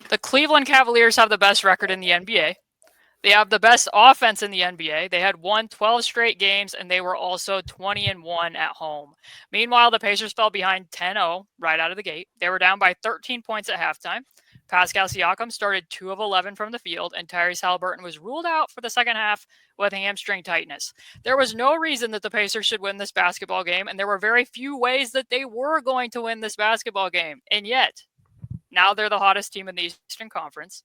The Cleveland Cavaliers have the best record in the NBA. They have the best offense in the NBA. They had won 12 straight games, and they were also 20-1 at home. Meanwhile, the Pacers fell behind 10-0 right out of the gate. They were down by 13 points at halftime. Pascal Siakam started 2 of 11 from the field, and Tyrese Halliburton was ruled out for the second half with hamstring tightness. There was no reason that the Pacers should win this basketball game, and there were very few ways that they were going to win this basketball game. And yet, now they're the hottest team in the Eastern Conference.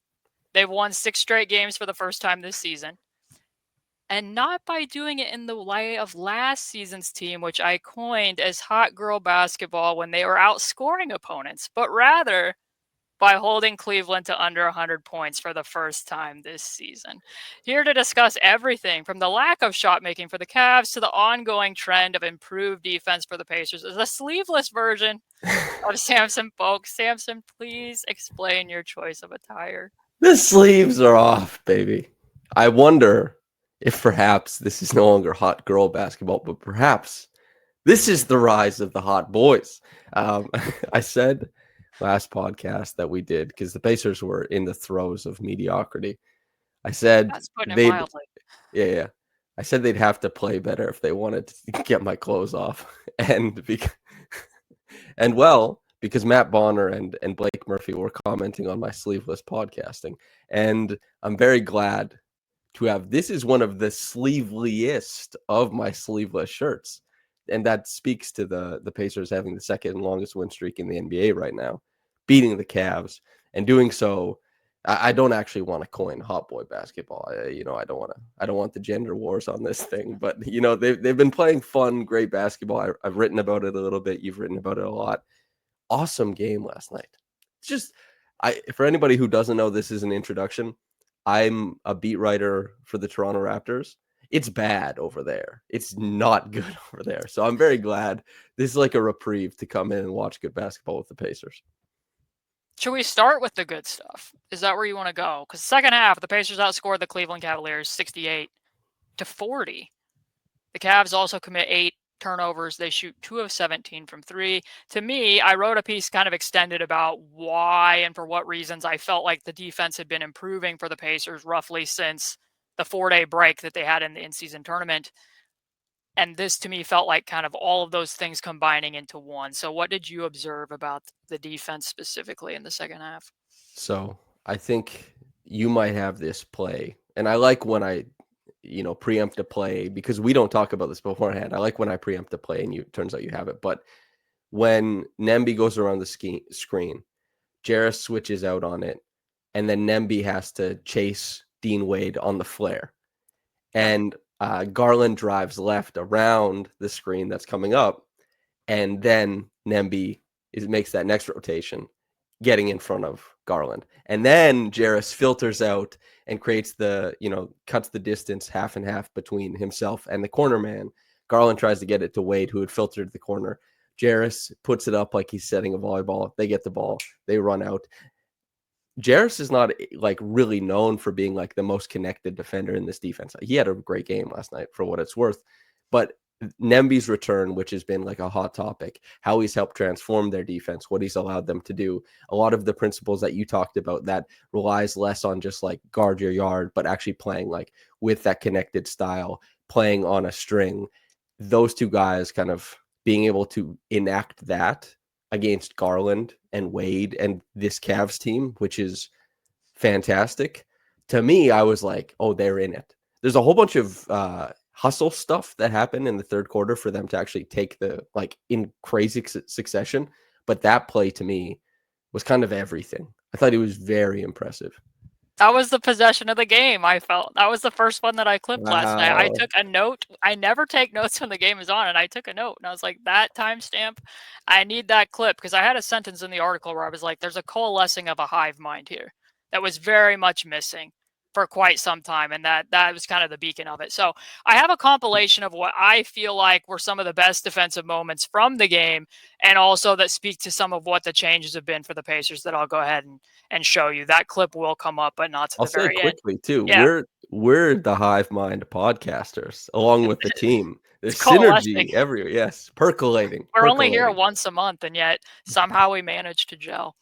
They've won 6 straight games for the first time this season. And not by doing it in the way of last season's team, which I coined as hot girl basketball when they were outscoring opponents, but rather by holding Cleveland to under 100 points for the first time this season. Here to discuss everything from the lack of shot making for the Cavs to the ongoing trend of improved defense for the Pacers is a sleeveless version of Samson Folk. Samson, please explain your choice of attire. The sleeves are off, baby. I wonder if perhaps this is no longer hot girl basketball, but perhaps this is the rise of the hot boys. I said last podcast that we did, because the Pacers were in the throes of mediocrity. I said That's putting it they'd, mildly. yeah. I said they'd have to play better if they wanted to get my clothes off, because Matt Bonner and Blake Murphy were commenting on my sleeveless podcasting. And I'm very glad to have, this is one of the sleeveliest of my sleeveless shirts. And that speaks to the Pacers having the second longest win streak in the NBA right now, beating the Cavs and doing so. I don't actually want to coin hot boy basketball. I don't want the gender wars on this thing, but they've been playing fun, great basketball. I've written about it a little bit. You've written about it a lot. Awesome game last night. It's just, for anybody who doesn't know, this is an introduction. I'm a beat writer for the Toronto Raptors. It's bad over there. It's not good over there. So I'm very glad this is like a reprieve to come in and watch good basketball with the Pacers. Should we start with the good stuff? Is that where you want to go? Because second half, the Pacers outscored the Cleveland Cavaliers 68-40. The Cavs also commit 8 turnovers. They shoot 2 of 17 from 3. To me, I wrote a piece kind of extended about why and for what reasons I felt like the defense had been improving for the Pacers roughly since the 4-day break that they had in the in-season tournament. And this to me felt like kind of all of those things combining into one. So what did you observe about the defense specifically in the second half? So I think you might have this play. And I like when I preempt a play, because we don't talk about this beforehand. I like when I preempt a play and it turns out you have it. But when Nemby goes around the screen, Jarus switches out on it, and then Nemby has to chase Dean Wade on the flare. And Garland drives left around the screen that's coming up, and then Nemby makes that next rotation, getting in front of Garland. And then Jarus filters out and creates cuts the distance half and half between himself and the corner man. Garland tries to get it to Wade, who had filtered the corner. Jarus puts it up like he's setting a volleyball. They get the ball. They run out. Jarus is not like really known for being like the most connected defender in this defense. He had a great game last night for what it's worth, but Nemby's return, which has been like a hot topic, how he's helped transform their defense, what he's allowed them to do, a lot of the principles that you talked about that relies less on just like guard your yard, but actually playing like with that connected style, playing on a string. Those two guys kind of being able to enact that against Garland and Wade and this Cavs team, which is fantastic. To me, I was like, oh, they're in it. There's a whole bunch of hustle stuff that happened in the third quarter for them to actually take in crazy succession. But that play to me was kind of everything. I thought it was very impressive. That was the possession of the game, I felt. That was the first one that I clipped last night. I took a note. I never take notes when the game is on, and I took a note. And I was like, that timestamp, I need that clip. Because I had a sentence in the article where I was like, there's a coalescing of a hive mind here that was very much missing for quite some time. And that was kind of the beacon of it. So I have a compilation of what I feel like were some of the best defensive moments from the game, and also that speak to some of what the changes have been for the Pacers that I'll go ahead and show you. That clip will come up, but not to I'll the very say quickly end. too. Yeah. We're the hive mind podcasters along with the team. There's coalescing. synergy everywhere. Yes, percolating. We're only here Percolating. once a month, and yet somehow we manage to gel.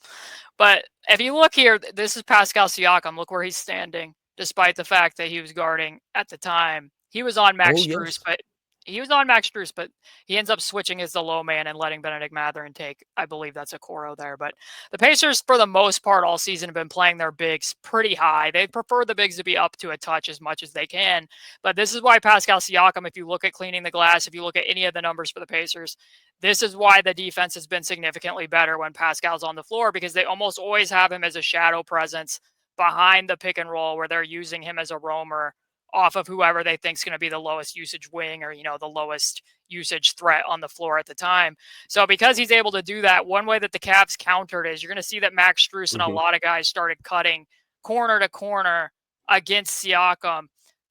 But if you look here, this is Pascal Siakam. Look where he's standing, despite the fact that he was guarding at the time. He was on Max Oh Strus, yes. but he ends up switching as the low man and letting Benedict Mathurin take, I believe that's a Coro there. But the Pacers, for the most part, all season have been playing their bigs pretty high. They prefer the bigs to be up to a touch as much as they can. But this is why Pascal Siakam, if you look at cleaning the glass, if you look at any of the numbers for the Pacers, this is why the defense has been significantly better when Pascal's on the floor, because they almost always have him as a shadow presence behind the pick and roll where they're using him as a roamer off of whoever they think is going to be the lowest usage wing, or, you know, the lowest usage threat on the floor at the time. So because he's able to do that, one way that the Cavs countered is you're going to see that Max Strus and a lot of guys started cutting corner to corner against Siakam.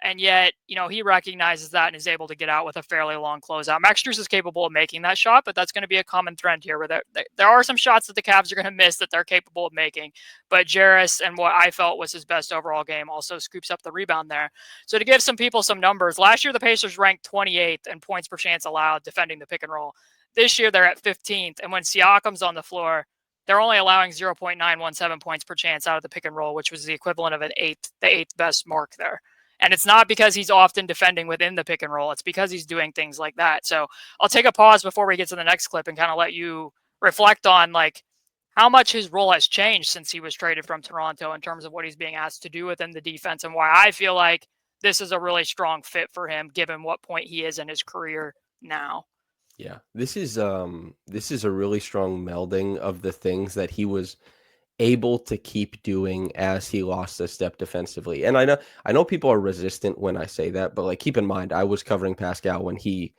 And yet, you know, he recognizes that and is able to get out with a fairly long closeout. Max Strus is capable of making that shot, but that's going to be a common trend here, where there are some shots that the Cavs are going to miss that they're capable of making. But Jarace, and what I felt was his best overall game, also scoops up the rebound there. So to give some people some numbers, last year the Pacers ranked 28th in points per chance allowed defending the pick and roll. This year they're at 15th, and when Siakam's on the floor, they're only allowing 0.917 points per chance out of the pick and roll, which was the equivalent of the eighth best mark there. And it's not because he's often defending within the pick and roll. It's because he's doing things like that. So I'll take a pause before we get to the next clip and kind of let you reflect on like how much his role has changed since he was traded from Toronto in terms of what he's being asked to do within the defense, and why I feel like this is a really strong fit for him given what point he is in his career now. Yeah. This is a really strong melding of the things that he was able to keep doing as he lost a step defensively. And I know people are resistant when I say that, but like keep in mind I was covering Pascal when he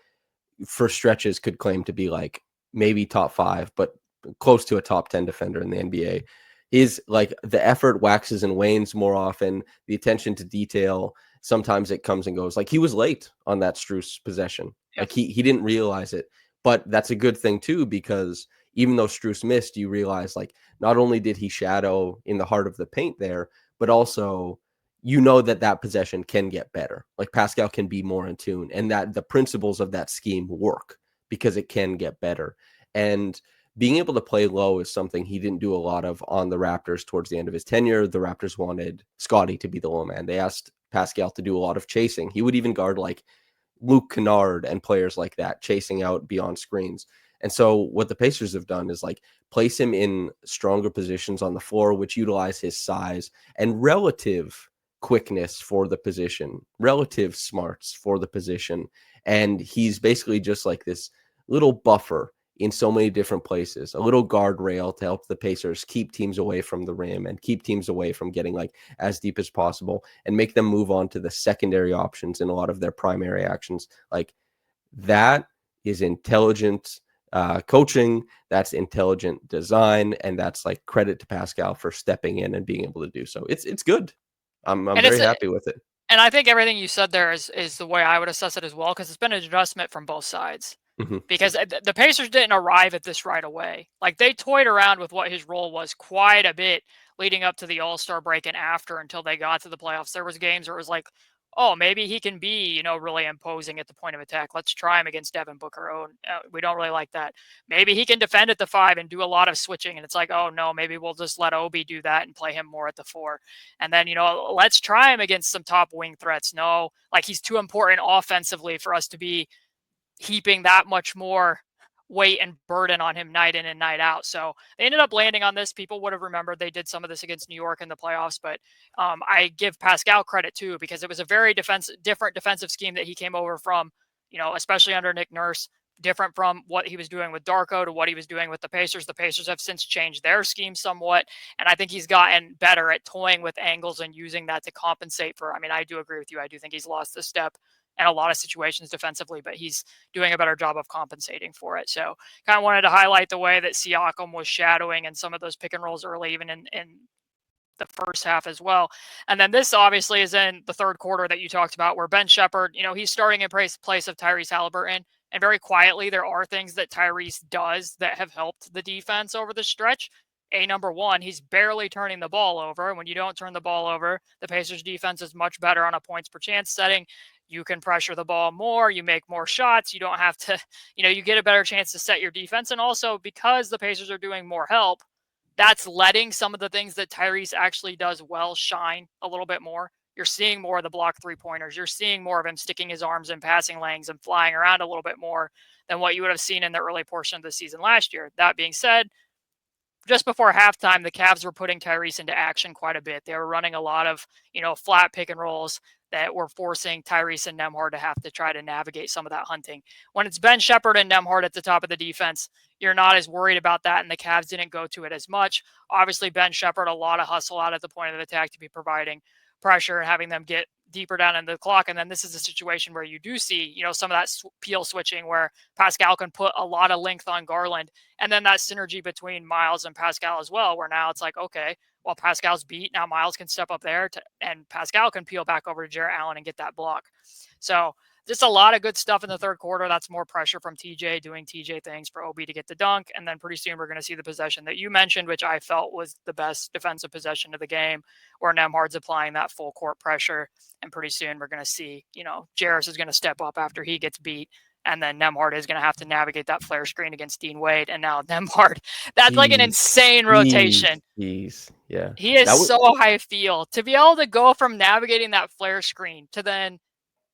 for stretches could claim to be like maybe top 5, but close to a top 10 defender in the NBA. Is like the effort waxes and wanes more often, the attention to detail, sometimes it comes and goes. Like he was late on that Strus possession. Yeah. Like he didn't realize it. But that's a good thing too, because even though Strus missed, you realize like not only did he shadow in the heart of the paint there, but also you know that possession can get better. Like Pascal can be more in tune, and that the principles of that scheme work because it can get better. And being able to play low is something he didn't do a lot of on the Raptors towards the end of his tenure. The Raptors wanted Scottie to be the low man. They asked Pascal to do a lot of chasing. He would even guard like Luke Kennard and players like that, chasing out beyond screens. And so what the Pacers have done is like place him in stronger positions on the floor, which utilize his size and relative quickness for the position, relative smarts for the position. And he's basically just like this little buffer in so many different places, a little guardrail to help the Pacers keep teams away from the rim and keep teams away from getting like as deep as possible and make them move on to the secondary options in a lot of their primary actions. Like that is intelligent coaching, that's intelligent design, and that's like credit to Pascal for stepping in and being able to do so. It's good. I'm very happy with it. And I think everything you said there is the way I would assess it as well, because it's been an adjustment from both sides. Mm-hmm. Because the Pacers didn't arrive at this right away. Like they toyed around with what his role was quite a bit leading up to the All-Star break and after, until they got to the playoffs. There was games where it was like, oh, maybe he can be, you know, really imposing at the point of attack. Let's try him against Devin Booker. Oh, we don't really like that. Maybe he can defend at the 5 and do a lot of switching. And it's like, oh no, maybe we'll just let Obi do that and play him more at the 4. And then, you know, let's try him against some top wing threats. No, like he's too important offensively for us to be heaping that much more weight and burden on him night in and night out. So they ended up landing on this. People would have remembered they did some of this against New York in the playoffs, but I give Pascal credit too, because it was a very different defensive scheme that he came over from, you know, especially under Nick Nurse, different from what he was doing with Darko to what he was doing with the Pacers. The Pacers have since changed their scheme somewhat, and I think he's gotten better at toying with angles and using that to compensate for, I mean, I do agree with you. I do think he's lost a step in a lot of situations defensively, but he's doing a better job of compensating for it. So kind of wanted to highlight the way that Siakam was shadowing and some of those pick and rolls early, even in the first half as well. And then this obviously is in the third quarter that you talked about, where Ben Shepherd, you know, he's starting in place of Tyrese Halliburton. And very quietly, there are things that Tyrese does that have helped the defense over the stretch. Number one, he's barely turning the ball over. And when you don't turn the ball over, the Pacers defense is much better on a points per chance setting. you can pressure the ball more, you make more shots, you don't have to, you get a better chance to set your defense. And also because the Pacers are doing more help, that's letting some of the things that Tyrese actually does well shine a little bit more. You're seeing more of the block 3-pointers. You're seeing more of him sticking his arms in passing lanes and flying around a little bit more than what you would have seen in the early portion of the season last year. That being said, just before halftime, the Cavs were putting Tyrese into action quite a bit. They were running a lot of, flat pick and rolls that were forcing Tyrese and Nembhard to have to try to navigate some of that hunting. When it's Ben Shepherd and Nembhard at the top of the defense, you're not as worried about that, and the Cavs didn't go to it as much. Obviously, Ben Shepherd, a lot of hustle out at the point of attack to be providing pressure and having them get deeper down into the clock. And then this is a situation where you do see, some of that peel switching where Pascal can put a lot of length on Garland. And then that synergy between Miles and Pascal as well, where now it's like, okay, well, Pascal's beat. Now Miles can step up there and Pascal can peel back over to Jarrett Allen and get that block. So just a lot of good stuff in the third quarter. That's more pressure from TJ doing TJ things for OB to get the dunk. And then pretty soon we're going to see the possession that you mentioned, which I felt was the best defensive possession of the game, where Nembhard's applying that full court pressure. And pretty soon we're going to see, Jarus is going to step up after he gets beat. And then Nembhard is going to have to navigate that flare screen against Dean Wade. And now Nembhard, that's like an insane rotation. Yeah. He is so high field to be able to go from navigating that flare screen to then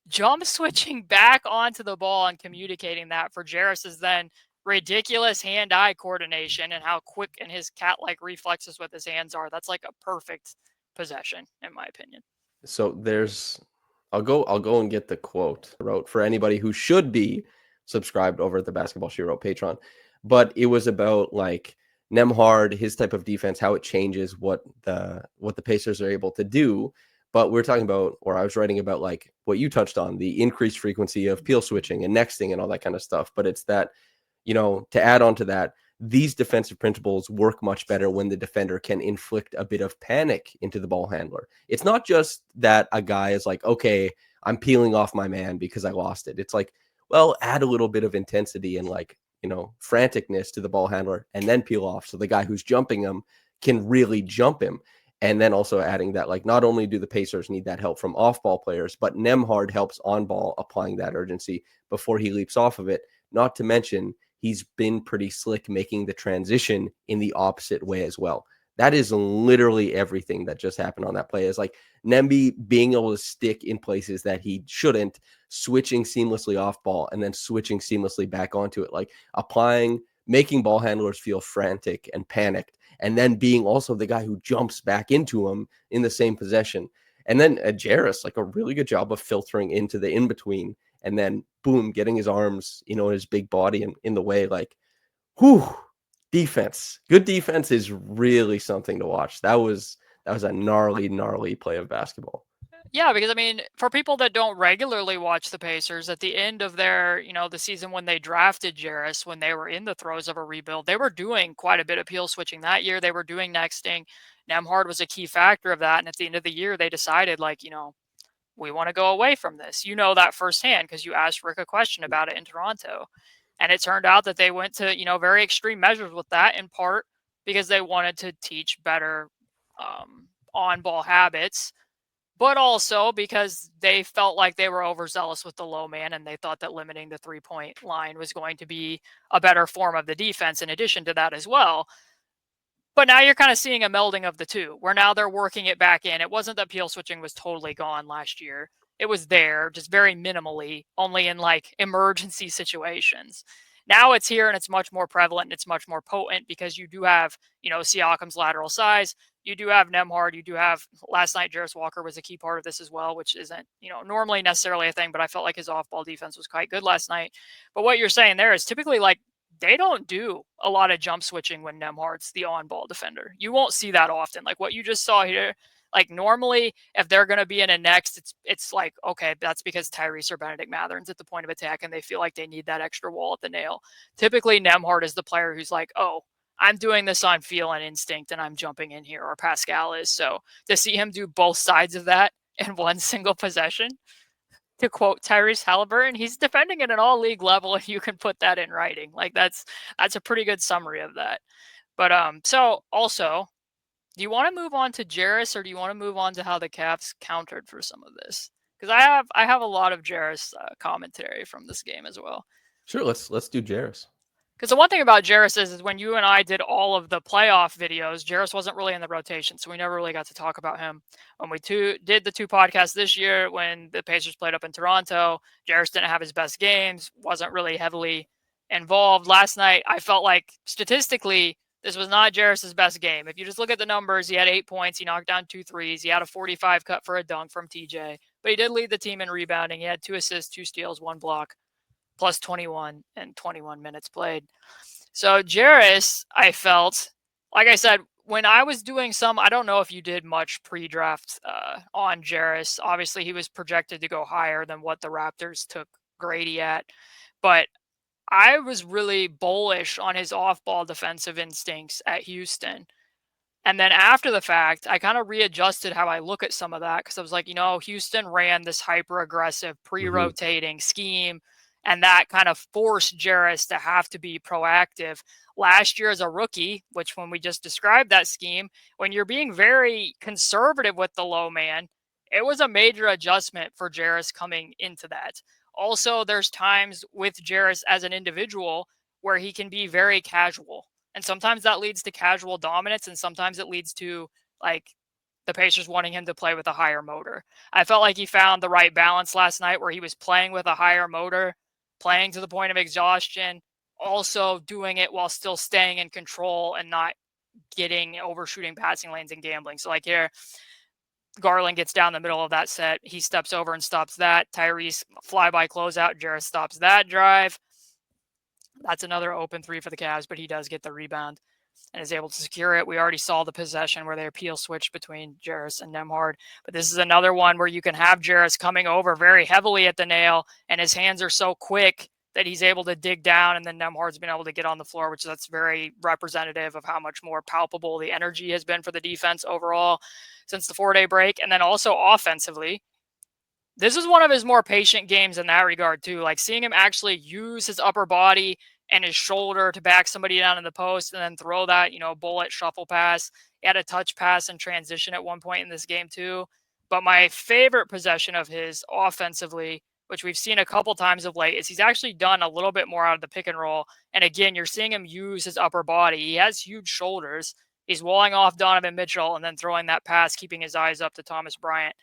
jump switching back onto the ball and communicating that for Jarus's then ridiculous hand-eye coordination and how quick and his cat-like reflexes with his hands are. That's like a perfect possession, in my opinion. So I'll go and get the quote I wrote for anybody who should be subscribed over at the Basketball She Wrote Patreon. But it was about like Nembhard, his type of defense, how it changes what the Pacers are able to do. But we're talking about, or I was writing about like what you touched on, the increased frequency of peel switching and nexting and all that kind of stuff. But it's that, to add on to that, these defensive principles work much better when the defender can inflict a bit of panic into the ball handler. It's not just that a guy is like, okay, I'm peeling off my man because I lost it. It's like, well, add a little bit of intensity and like, franticness to the ball handler and then peel off. So the guy who's jumping him can really jump him. And then also adding that, like, not only do the Pacers need that help from off-ball players, but Nembhard helps on ball, applying that urgency before he leaps off of it. Not to mention, he's been pretty slick making the transition in the opposite way as well. That is literally everything that just happened on that play. Is like Nemby being able to stick in places that he shouldn't, switching seamlessly off ball, and then switching seamlessly back onto it, like making ball handlers feel frantic and panicked, and then being also the guy who jumps back into him in the same possession. And then Jarus, like a really good job of filtering into the in-between, and then boom, getting his arms, his big body in the way. Like, whew, defense. Good defense is really something to watch. That was a gnarly play of basketball. Yeah, because I mean, for people that don't regularly watch the Pacers, at the end of their, the season when they drafted Jarus, when they were in the throes of a rebuild, they were doing quite a bit of peel switching that year. They were doing nexting. Nembhard was a key factor of that. And at the end of the year, they decided, like, we want to go away from this. You know that firsthand because you asked Rick a question about it in Toronto. And it turned out that they went to, very extreme measures with that, in part because they wanted to teach better on-ball habits, but also because they felt like they were overzealous with the low man and they thought that limiting the 3-point line was going to be a better form of the defense in addition to that as well. But now you're kind of seeing a melding of the two, where now they're working it back in. It wasn't that peel switching was totally gone last year. It was there, just very minimally, only in like emergency situations. Now it's here and it's much more prevalent and it's much more potent because you do have, Siakam's lateral size. You do have Nembhard. You do have, last night, Jarace Walker was a key part of this as well, which isn't, normally necessarily a thing, but I felt like his off-ball defense was quite good last night. But what you're saying there is typically like they don't do a lot of jump switching when Nembhard's the on-ball defender. You won't see that often. Like what you just saw here, like normally if they're going to be in a next, it's like, okay, that's because Tyrese or Benedict Mathurin's at the point of attack and they feel like they need that extra wall at the nail. Typically Nembhard is the player who's like, oh, I'm doing this on feel and instinct and I'm jumping in here, or Pascal is. So to see him do both sides of that in one single possession, to quote Tyrese Halliburton, he's defending at an all-league level, and you can put that in writing. Like that's a pretty good summary of that. But so also, do you want to move on to Jarus, or do you want to move on to how the Cavs countered for some of this? because I have a lot of Jarus commentary from this game as well. Sure, let's do Jarus. Because the one thing about Jarus is when you and I did all of the playoff videos, Jarus wasn't really in the rotation, so we never really got to talk about him. When we did the 2 podcasts this year, when the Pacers played up in Toronto, Jarus didn't have his best games, wasn't really heavily involved. Last night, I felt like statistically, this was not Jarus's best game. If you just look at the numbers, he had 8 points, he knocked down 2 threes, he had a 45 cut for a dunk from TJ, but he did lead the team in rebounding. He had 2 assists, 2 steals, 1 block, plus 21 and 21 minutes played. So Jarus, I felt, like I said, when I was doing some, I don't know if you did much pre-draft on Jarus. Obviously, he was projected to go higher than what the Raptors took Grady at. But I was really bullish on his off-ball defensive instincts at Houston. And then after the fact, I kind of readjusted how I look at some of that because I was like, Houston ran this hyper aggressive, pre-rotating scheme, and that kind of forced Jarus to have to be proactive. Last year as a rookie, which when we just described that scheme, when you're being very conservative with the low man, it was a major adjustment for Jarus coming into that. Also, there's times with Jarus as an individual where he can be very casual. And sometimes that leads to casual dominance, and sometimes it leads to like the Pacers wanting him to play with a higher motor. I felt like he found the right balance last night where he was playing with a higher motor, playing to the point of exhaustion, also doing it while still staying in control and not getting overshooting passing lanes and gambling. So like here, Garland gets down the middle of that set. He steps over and stops that. Tyrese flyby closeout. Jarus stops that drive. That's another open 3 for the Cavs, but he does get the rebound and is able to secure it. We already saw the possession where they appeal switch between Jarus and Nembhard, but this is another one where you can have Jarus coming over very heavily at the nail, and his hands are so quick that he's able to dig down, and then Nembhard's been able to get on the floor, which that's very representative of how much more palpable the energy has been for the defense overall since the 4-day break. And then also offensively, this is one of his more patient games in that regard too. Like seeing him actually use his upper body and his shoulder to back somebody down in the post and then throw that, bullet shuffle pass. He had a touch pass and transition at one point in this game too. But my favorite possession of his offensively, which we've seen a couple times of late, is he's actually done a little bit more out of the pick and roll. And again, you're seeing him use his upper body. He has huge shoulders. He's walling off Donovan Mitchell and then throwing that pass, keeping his eyes up to Thomas Bryant.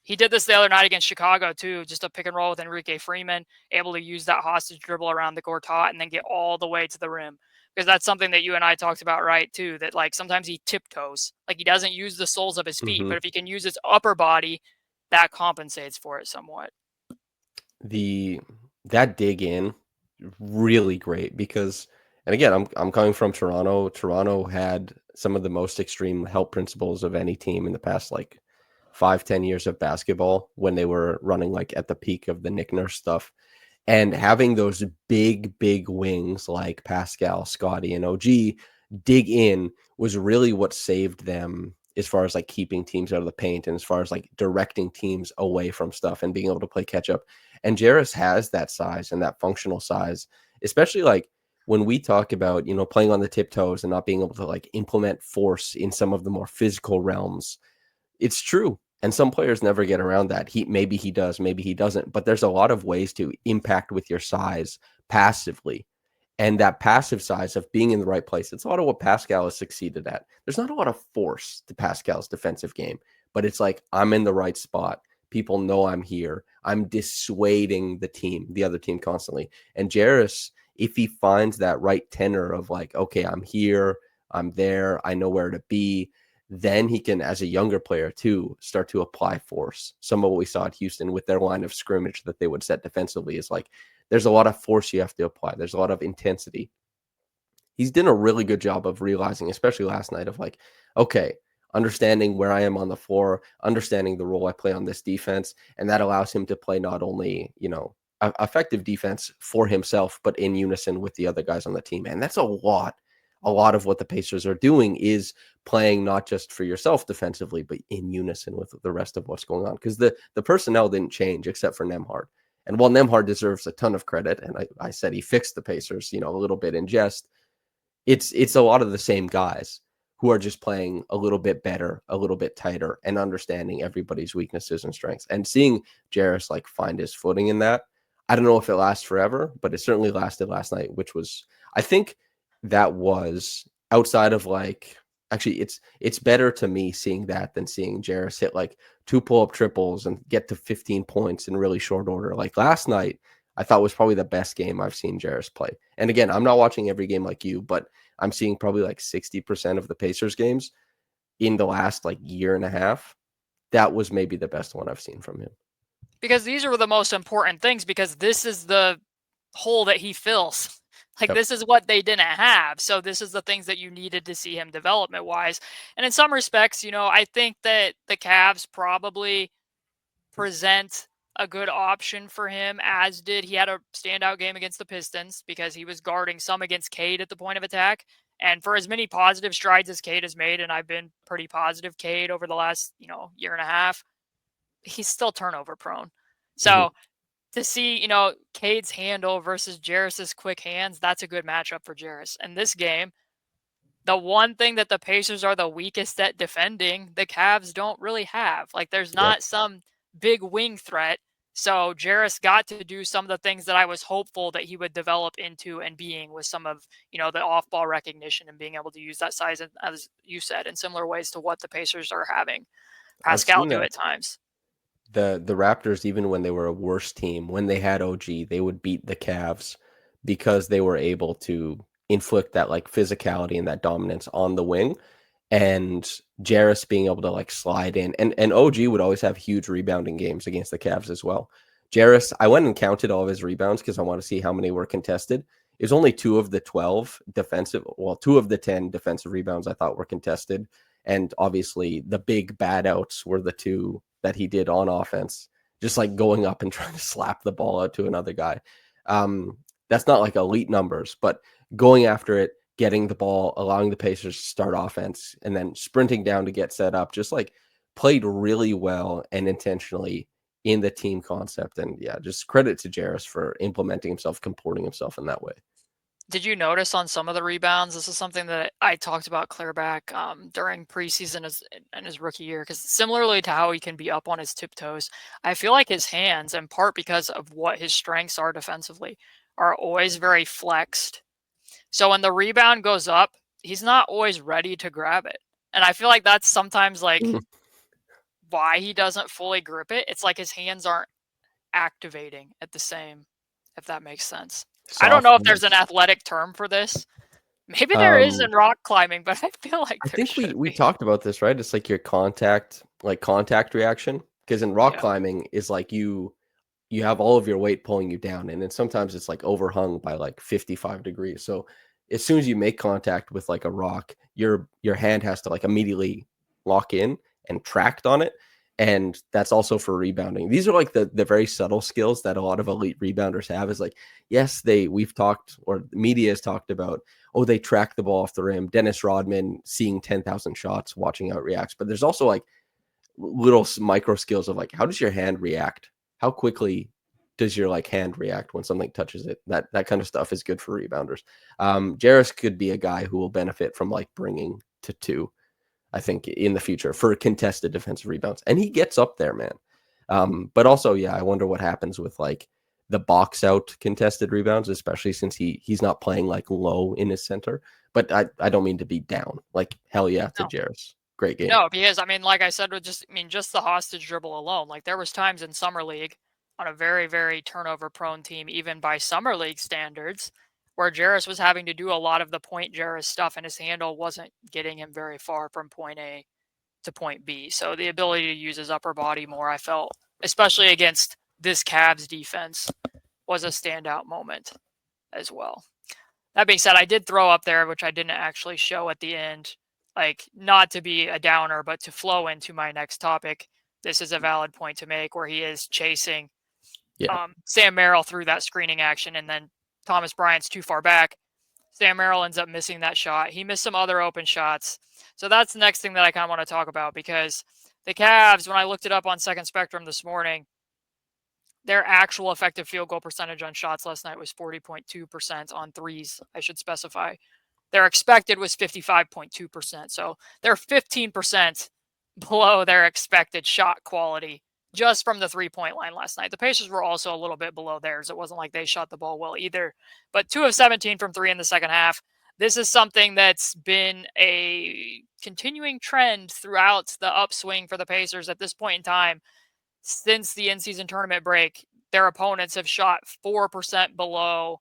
He did this the other night against Chicago too, just a pick and roll with Enrique Freeman, able to use that hostage dribble around the Gortat and then get all the way to the rim. Because that's something that you and I talked about, right, too, that like sometimes he tiptoes. Like he doesn't use the soles of his feet, but if he can use his upper body, that compensates for it somewhat. That dig in, really great because, and again, I'm coming from Toronto. Toronto had some of the most extreme help principles of any team in the past, 5-10 years of basketball when they were running at the peak of the Nick Nurse stuff, and having those big wings like Pascal, Scotty, and OG dig in was really what saved them as far as keeping teams out of the paint and as far as directing teams away from stuff and being able to play catch up. And Jarus has that size and that functional size, especially when we talk about, playing on the tiptoes and not being able to implement force in some of the more physical realms. It's true. And some players never get around that. Maybe he does, maybe he doesn't. But there's a lot of ways to impact with your size passively. And that passive size of being in the right place, it's a lot of what Pascal has succeeded at. There's not a lot of force to Pascal's defensive game, but it's I'm in the right spot. People know I'm here. I'm dissuading the other team constantly. And Jarus, if he finds that right tenor of okay, I'm here, I'm there, I know where to be, then he can, as a younger player too, start to apply force. Some of what we saw at Houston with their line of scrimmage that they would set defensively is there's a lot of force you have to apply. There's a lot of intensity. He's done a really good job of realizing, especially last night, of okay, understanding where I am on the floor, understanding the role I play on this defense. And that allows him to play not only, effective defense for himself, but in unison with the other guys on the team. And that's a lot of what the Pacers are doing is playing not just for yourself defensively, but in unison with the rest of what's going on. Because the personnel didn't change except for Nembhard. And while Nembhard deserves a ton of credit, and I said he fixed the Pacers, a little bit in jest, it's a lot of the same guys. who are just playing a little bit better, a little bit tighter, and understanding everybody's weaknesses and strengths. And seeing Jarace like find his footing in that, I don't know if it lasts forever, but it certainly lasted last night, which was, I think that was outside of like, actually it's better to me seeing that than seeing Jarace hit like 2 pull-up triples and get to 15 points in really short order. Like last night, I thought was probably the best game I've seen Jarace play. And again, I'm not watching every game like you, but I'm seeing probably like 60% of the Pacers games in the last like year and a half. That was maybe the best one I've seen from him. Because these are the most important things, because this is the hole that he fills. Like, Yep. this is what they didn't have. So this is the things that you needed to see him development wise. And in some respects, I think that the Cavs probably present a good option for him, as did he had a standout game against the Pistons because he was guarding some against Cade at the point of attack. And for as many positive strides as Cade has made, and I've been pretty positive Cade over the last, year and a half, he's still turnover prone. So to see, Cade's handle versus Jarace's quick hands, that's a good matchup for Jarace. And this game, the one thing that the Pacers are the weakest at defending, the Cavs don't really have. Like, there's Yep. not some big wing threat. So Jarace got to do some of the things that I was hopeful that he would develop into and being, with some of, the off-ball recognition and being able to use that size, as you said, in similar ways to what the Pacers are having I've Pascal seen do that. at times. The Raptors, even when they were a worse team, when they had OG, they would beat the Cavs because they were able to inflict that like physicality and that dominance on the wing. And Jarace being able to like slide in, and OG would always have huge rebounding games against the Cavs as well. Jarace, I went and counted all of his rebounds because I want to see how many were contested. It was only 2 of the 12 defensive, well, 2 of the 10 defensive rebounds I thought were contested. And obviously the big bad outs were the 2 that he did on offense, just like going up and trying to slap the ball out to another guy. That's not like elite numbers, but going after it, getting the ball, allowing the Pacers to start offense, and then sprinting down to get set up, just like played really well and intentionally in the team concept. And yeah, just credit to Jarace for implementing himself, comporting himself in that way. Did you notice on some of the rebounds? This is something that I talked about Clearback during preseason and his rookie year, because similarly to how he can be up on his tiptoes, I feel like his hands, in part because of what his strengths are defensively, are always very flexed. So when the rebound goes up, he's not always ready to grab it. And I feel like that's sometimes like why he doesn't fully grip it. It's like his hands aren't activating at the same, if that makes sense. I don't Soft know if there's an hands. athletic term for this. Maybe there is Um, in rock climbing, but I feel like I there think should we be. talked about this, right? It's like your contact reaction. Because in rock Yeah. climbing is like you have all of your weight pulling you down, and then sometimes it's like overhung by like 55 degrees. So as soon as you make contact with like a rock, your hand has to like immediately lock in and tract on it. And that's also for rebounding. These are like the very subtle skills that a lot of elite rebounders have. Is like, yes, we've talked, or the media has talked about, oh, they track the ball off the rim. Dennis Rodman seeing 10,000 shots, watching how it reacts. But there's also like little micro skills of like, how does your hand react? How quickly does your like hand react when something touches it? That kind of stuff is good for rebounders. Jarace could be a guy who will benefit from like bringing to 2, I think, in the future for contested defensive rebounds. And he gets up there, man. But also, yeah, I wonder what happens with like the box out contested rebounds, especially since he's not playing like low in his center. But I don't mean to be down. Like, hell yeah to No. Jarace. Great game. No, because like I said, just the hostage dribble alone. Like, there was times in summer league on a very, very turnover prone team, even by summer league standards, where Jarus was having to do a lot of the point Jarus stuff, and his handle wasn't getting him very far from point A to point B. So the ability to use his upper body more, I felt, especially against this Cavs defense, was a standout moment as well. That being said, I did throw up there, which I didn't actually show at the end, like, not to be a downer, but to flow into my next topic. This is a valid point to make, where he is chasing Yeah. Sam Merrill through that screening action, and then Thomas Bryant's too far back. Sam Merrill ends up missing that shot. He missed some other open shots. So that's the next thing that I kind of want to talk about, because the Cavs, when I looked it up on Second Spectrum this morning, their actual effective field goal percentage on shots last night was 40.2% on threes, I should specify. Their expected was 55.2%. So they're 15% below their expected shot quality just from the 3-point line last night. The Pacers were also a little bit below theirs. It wasn't like they shot the ball well either. But 2 of 17 from 3 in the second half. This is something that's been a continuing trend throughout the upswing for the Pacers at this point in time. Since the in-season tournament break, their opponents have shot 4% below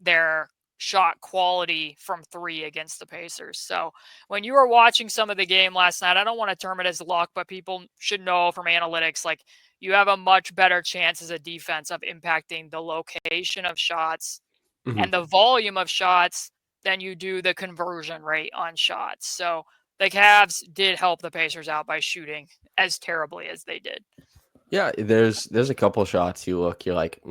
their shot quality from 3 against the Pacers. So when you were watching some of the game last night, I don't want to term it as luck, but people should know from analytics, like you have a much better chance as a defense of impacting the location of shots and the volume of shots than you do the conversion rate on shots. So the Cavs did help the Pacers out by shooting as terribly as they did. Yeah, there's a couple shots you're like,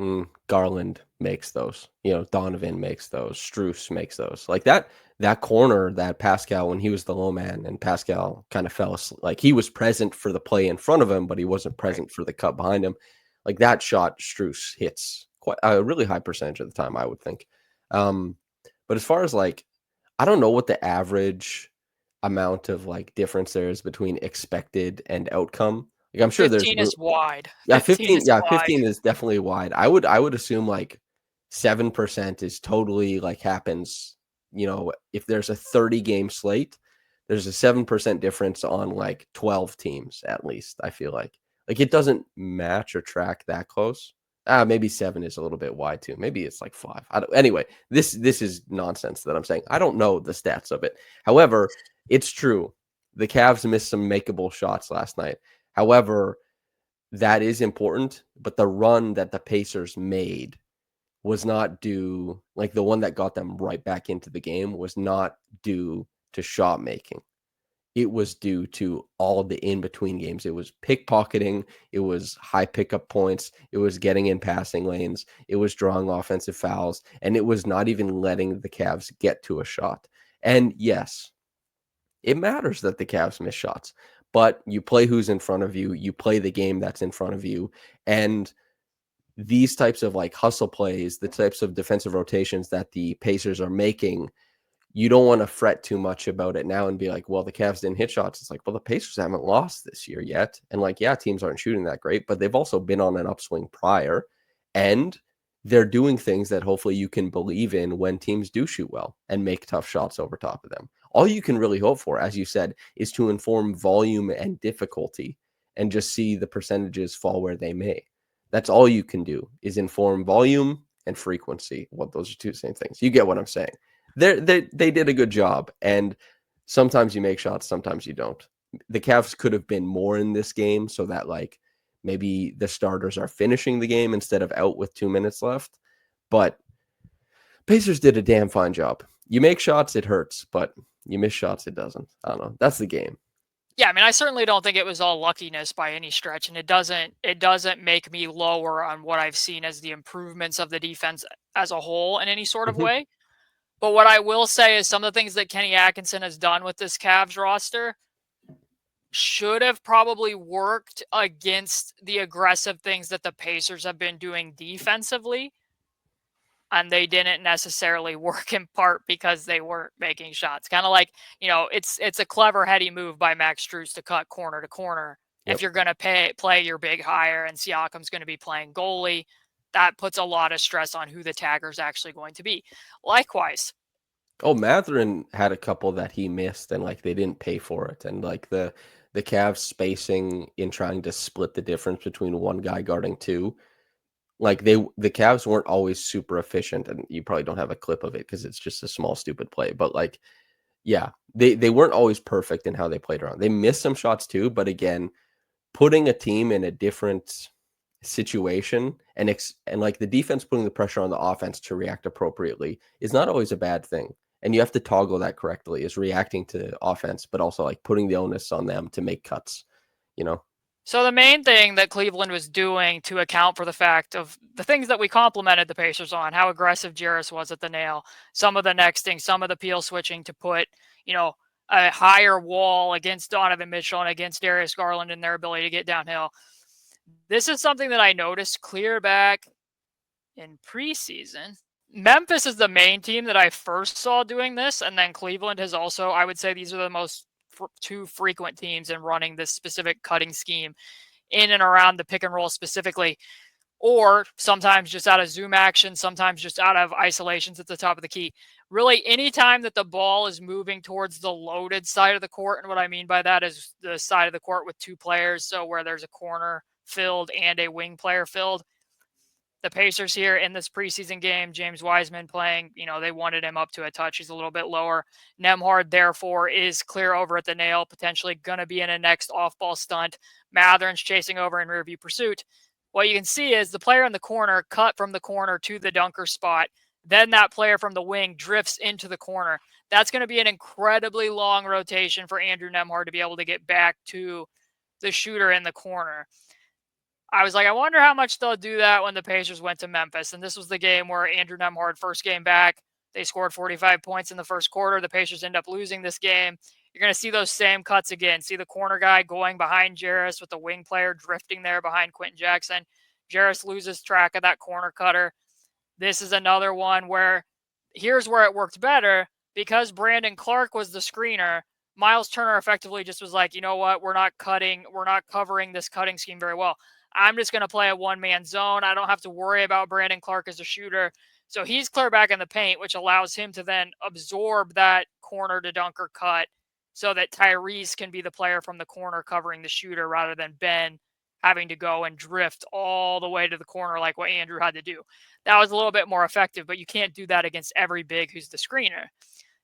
Garland makes those. Donovan makes those. Strus makes those. Like that corner that Pascal, when he was the low man and Pascal kind of fell asleep, like he was present for the play in front of him, but he wasn't present for the cut behind him. Like that shot, Strus hits quite a really high percentage of the time, I would think. But as far as like, I don't know what the average amount of like difference there is between expected and outcome. Like I'm sure there's 15 is wide. yeah, 15 is wide. 15 is definitely wide. I would assume like 7% is totally like happens, if there's a 30 game slate, there's a 7% difference on like 12 teams at least, I feel like. Like it doesn't match or track that close. Maybe 7 is a little bit wide too. Maybe it's like 5. Anyway, this is nonsense that I'm saying. I don't know the stats of it. However, it's true. The Cavs missed some makeable shots last night. However, that is important, but the run that the Pacers made was not due, like the one that got them right back into the game was not due to shot making. It was due to all the in-between games. It was pickpocketing. It was high pickup points. It was getting in passing lanes. It was drawing offensive fouls. And it was not even letting the Cavs get to a shot. And yes, it matters that the Cavs miss shots, but you play who's in front of you. You play the game that's in front of you. And these types of like hustle plays, the types of defensive rotations that the Pacers are making, you don't want to fret too much about it now and be like, well, the Cavs didn't hit shots. It's like, well, the Pacers haven't lost this year yet. And like, yeah, teams aren't shooting that great, but they've also been on an upswing prior. And they're doing things that hopefully you can believe in when teams do shoot well and make tough shots over top of them. All you can really hope for, as you said, is to inform volume and difficulty and just see the percentages fall where they may. That's all you can do is inform volume and frequency. Well, those are two same things. You get what I'm saying. They did a good job. And sometimes you make shots, sometimes you don't. The Cavs could have been more in this game so that like maybe the starters are finishing the game instead of out with 2 minutes left. But Pacers did a damn fine job. You make shots, it hurts, but you miss shots, it doesn't. I don't know. That's the game. Yeah, I mean, I certainly don't think it was all luckiness by any stretch, and it doesn't make me lower on what I've seen as the improvements of the defense as a whole in any sort of way. But what I will say is some of the things that Kenny Atkinson has done with this Cavs roster should have probably worked against the aggressive things that the Pacers have been doing defensively. And they didn't necessarily work in part because they weren't making shots. Kind of like, it's a clever, heady move by Max Strus to cut corner to corner. Yep. If you're going to play your big hire and Siakam's going to be playing goalie, that puts a lot of stress on who the tagger's actually going to be. Likewise. Oh, Mathurin had a couple that he missed and like they didn't pay for it. And like the Cavs spacing in trying to split the difference between one guy guarding two. Like the Cavs weren't always super efficient, and you probably don't have a clip of it because it's just a small, stupid play. But like, yeah, they weren't always perfect in how they played around. They missed some shots too, but again, putting a team in a different situation and like the defense putting the pressure on the offense to react appropriately is not always a bad thing. And you have to toggle that correctly, is reacting to offense, but also like putting the onus on them to make cuts, So the main thing that Cleveland was doing to account for the fact of the things that we complimented the Pacers on, how aggressive Jarus was at the nail, some of the nexting, some of the peel switching to put, a higher wall against Donovan Mitchell and against Darius Garland in their ability to get downhill. This is something that I noticed clear back in preseason Memphis is the main team that I first saw doing this, and then Cleveland has also, I would say these are the most two frequent teams in running this specific cutting scheme in and around the pick and roll specifically, or sometimes just out of zoom action, sometimes just out of isolations at the top of the key. Really, anytime that the ball is moving towards the loaded side of the court, and what I mean by that is the side of the court with two players, so where there's a corner filled and a wing player filled. The Pacers here in this preseason game, James Wiseman playing, they wanted him up to a touch. He's a little bit lower. Nembhard, therefore, is clear over at the nail, potentially going to be in a next off-ball stunt. Matherin's chasing over in rear view pursuit. What you can see is the player in the corner cut from the corner to the dunker spot. Then that player from the wing drifts into the corner. That's going to be an incredibly long rotation for Andrew Nembhard to be able to get back to the shooter in the corner. I was like, I wonder how much they'll do that when the Pacers went to Memphis. And this was the game where Andrew Nembhard, first game back, they scored 45 points in the first quarter. The Pacers end up losing this game. You're going to see those same cuts again. See the corner guy going behind Jarace with the wing player drifting there behind Quentin Jackson. Jarace loses track of that corner cutter. This is another one where here's where it worked better because Brandon Clark was the screener. Miles Turner effectively just was like, you know what? We're not covering this cutting scheme very well. I'm just going to play a one-man zone. I don't have to worry about Brandon Clark as a shooter. So he's clear back in the paint, which allows him to then absorb that corner to dunker cut so that Tyrese can be the player from the corner covering the shooter rather than Ben having to go and drift all the way to the corner like what Andrew had to do. That was a little bit more effective, but you can't do that against every big who's the screener.